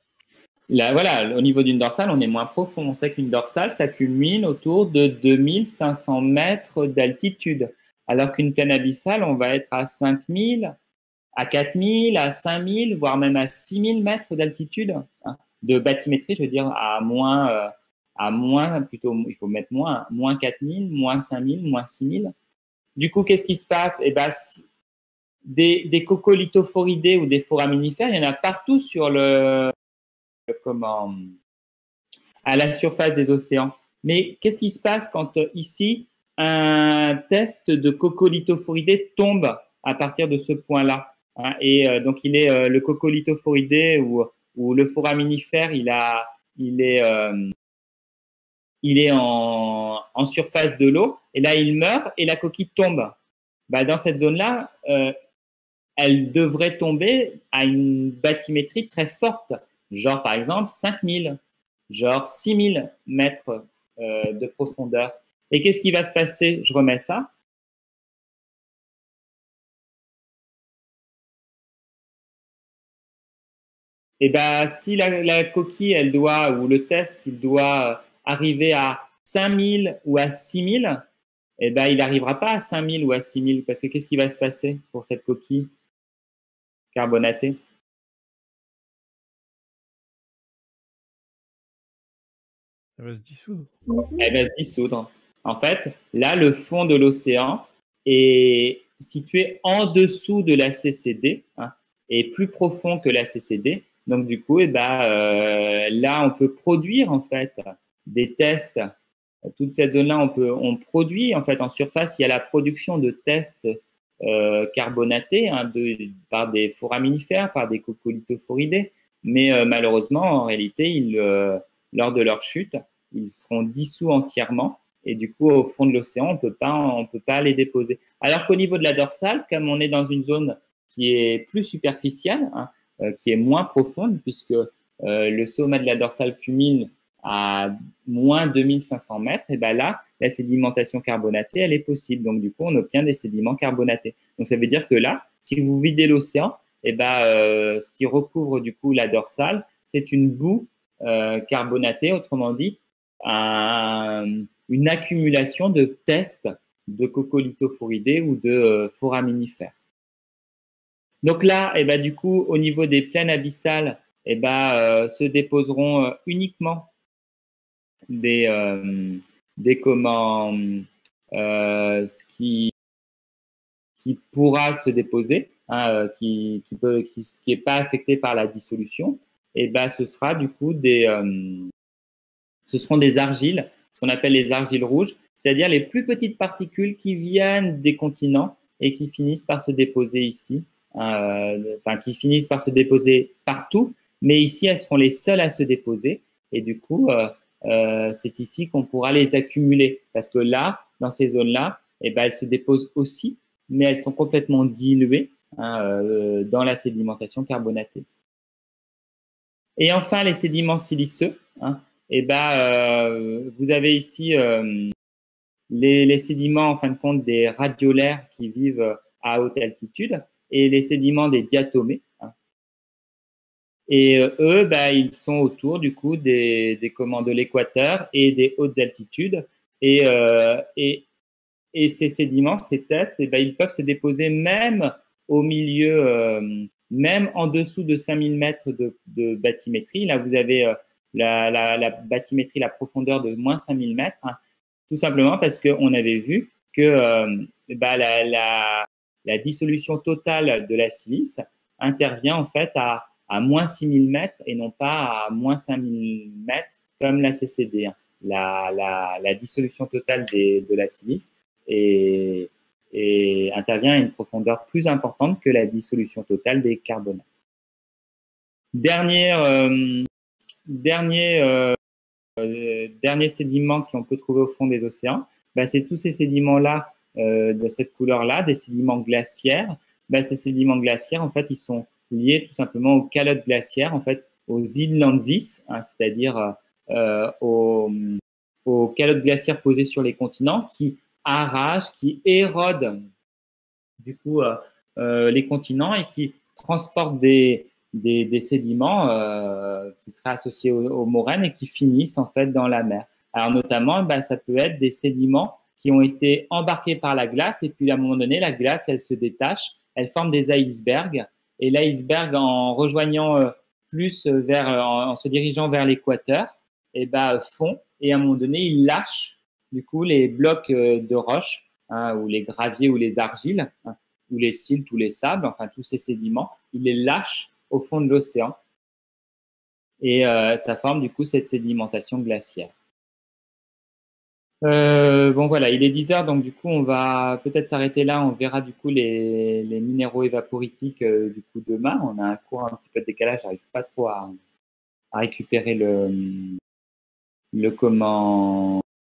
Là, voilà, au niveau d'une dorsale, on est moins profond. On sait qu'une dorsale, ça culmine autour de 2500 mètres d'altitude, alors qu'une plaine abyssale, on va être à 5000, à 4000, à 5000, voire même à 6000 mètres d'altitude, hein, de bathymétrie, je veux dire, à moins, plutôt, il faut mettre moins 4000, moins 5000, moins 6000. Du coup, qu'est-ce qui se passe? Des coccolithophoridés ou des foraminifères, il y en a partout sur à la surface des océans. Mais qu'est-ce qui se passe quand ici, un test de coccolithophoridé tombe à partir de ce point-là, hein, et donc le coccolithophoridé ou le foraminifère, il est en surface de l'eau, et là il meurt et la coquille tombe. Dans cette zone-là, elle devrait tomber à une bathymétrie très forte, genre par exemple 5000, genre 6000 mètres de profondeur. Et qu'est-ce qui va se passer? Je remets ça. Et si la coquille, ou le test, il doit arriver à 5000 ou à 6000, il n'arrivera pas à 5000 ou à 6000, parce que qu'est-ce qui va se passer pour cette coquille carbonatée? Elle va se dissoudre. Elle va se dissoudre. En fait, là, le fond de l'océan est situé en dessous de la CCD, hein, est plus profond que la CCD. Donc, du coup, là, on peut produire en fait des tests. Toute cette zone-là, on produit en fait en surface. Il y a la production de tests carbonatés par des foraminifères, par des coccolithophoridés. Mais malheureusement, en réalité, lors de leur chute, ils seront dissous entièrement. Et du coup, au fond de l'océan, on peut pas les déposer. Alors qu'au niveau de la dorsale, comme on est dans une zone qui est plus superficielle, qui est moins profonde, puisque le sommet de la dorsale culmine à moins 2500 mètres, et ben là, la sédimentation carbonatée, elle est possible. Donc, du coup, on obtient des sédiments carbonatés. Donc, ça veut dire que là, si vous videz l'océan, ce qui recouvre du coup la dorsale, c'est une boue carbonatée, autrement dit, une accumulation de tests de coccolithophoridés ou de foraminifères. Donc là, du coup, au niveau des plaines abyssales, se déposeront uniquement ce qui pourra se déposer, qui est pas affecté par la dissolution. Ce sera du coup ce seront des argiles, ce qu'on appelle les argiles rouges, c'est-à-dire les plus petites particules qui viennent des continents et qui finissent par se déposer ici, qui finissent par se déposer partout, mais ici, elles seront les seules à se déposer. Et du coup, c'est ici qu'on pourra les accumuler, parce que là, dans ces zones-là, elles se déposent aussi, mais elles sont complètement diluées dans la sédimentation carbonatée. Et enfin, les sédiments siliceux. Vous avez ici les sédiments, en fin de compte, des radiolaires qui vivent à haute altitude et les sédiments des diatomées. Et eux, ils sont autour du coup de l'équateur et des hautes altitudes. Et ces sédiments, ces tests, ils peuvent se déposer même au milieu, même en dessous de 5000 mètres de bathymétrie. Là, vous avez la bathymétrie, la profondeur de moins 5000 mètres, tout simplement parce qu'on avait vu que la dissolution totale de la silice intervient en fait à moins 6000 mètres et non pas à moins 5000 mètres comme la CCD. La dissolution totale de la silice intervient à une profondeur plus importante que la dissolution totale des carbonates. Dernier sédiment qu'on peut trouver au fond des océans, c'est tous ces sédiments-là de cette couleur-là, des sédiments glaciaires. Ces sédiments glaciaires, en fait, ils sont liés tout simplement aux calottes glaciaires, en fait, aux inlandsis, c'est-à-dire aux calottes glaciaires posées sur les continents qui arrachent, qui érodent du coup les continents et qui transportent des sédiments qui seraient associés aux moraines et qui finissent en fait dans la mer. Alors notamment, ça peut être des sédiments qui ont été embarqués par la glace et puis à un moment donné, la glace, elle se détache, elle forme des icebergs et l'iceberg, en rejoignant en se dirigeant vers l'équateur, fond et à un moment donné, il lâche du coup les blocs de roches ou les graviers ou les argiles ou les siltes ou les sables, enfin tous ces sédiments, il les lâche au fond de l'océan et ça forme du coup cette sédimentation glaciaire. Bon voilà, il est 10 heures, donc du coup on va peut-être s'arrêter là. On verra du coup les minéraux évaporitiques du coup demain. On a un cours un petit peu de décalage, j'arrive pas trop à récupérer le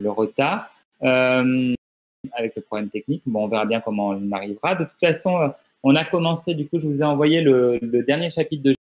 retard avec le problème technique. Bon, on verra bien comment on arrivera. De toute façon, on a commencé, du coup je vous ai envoyé le dernier chapitre de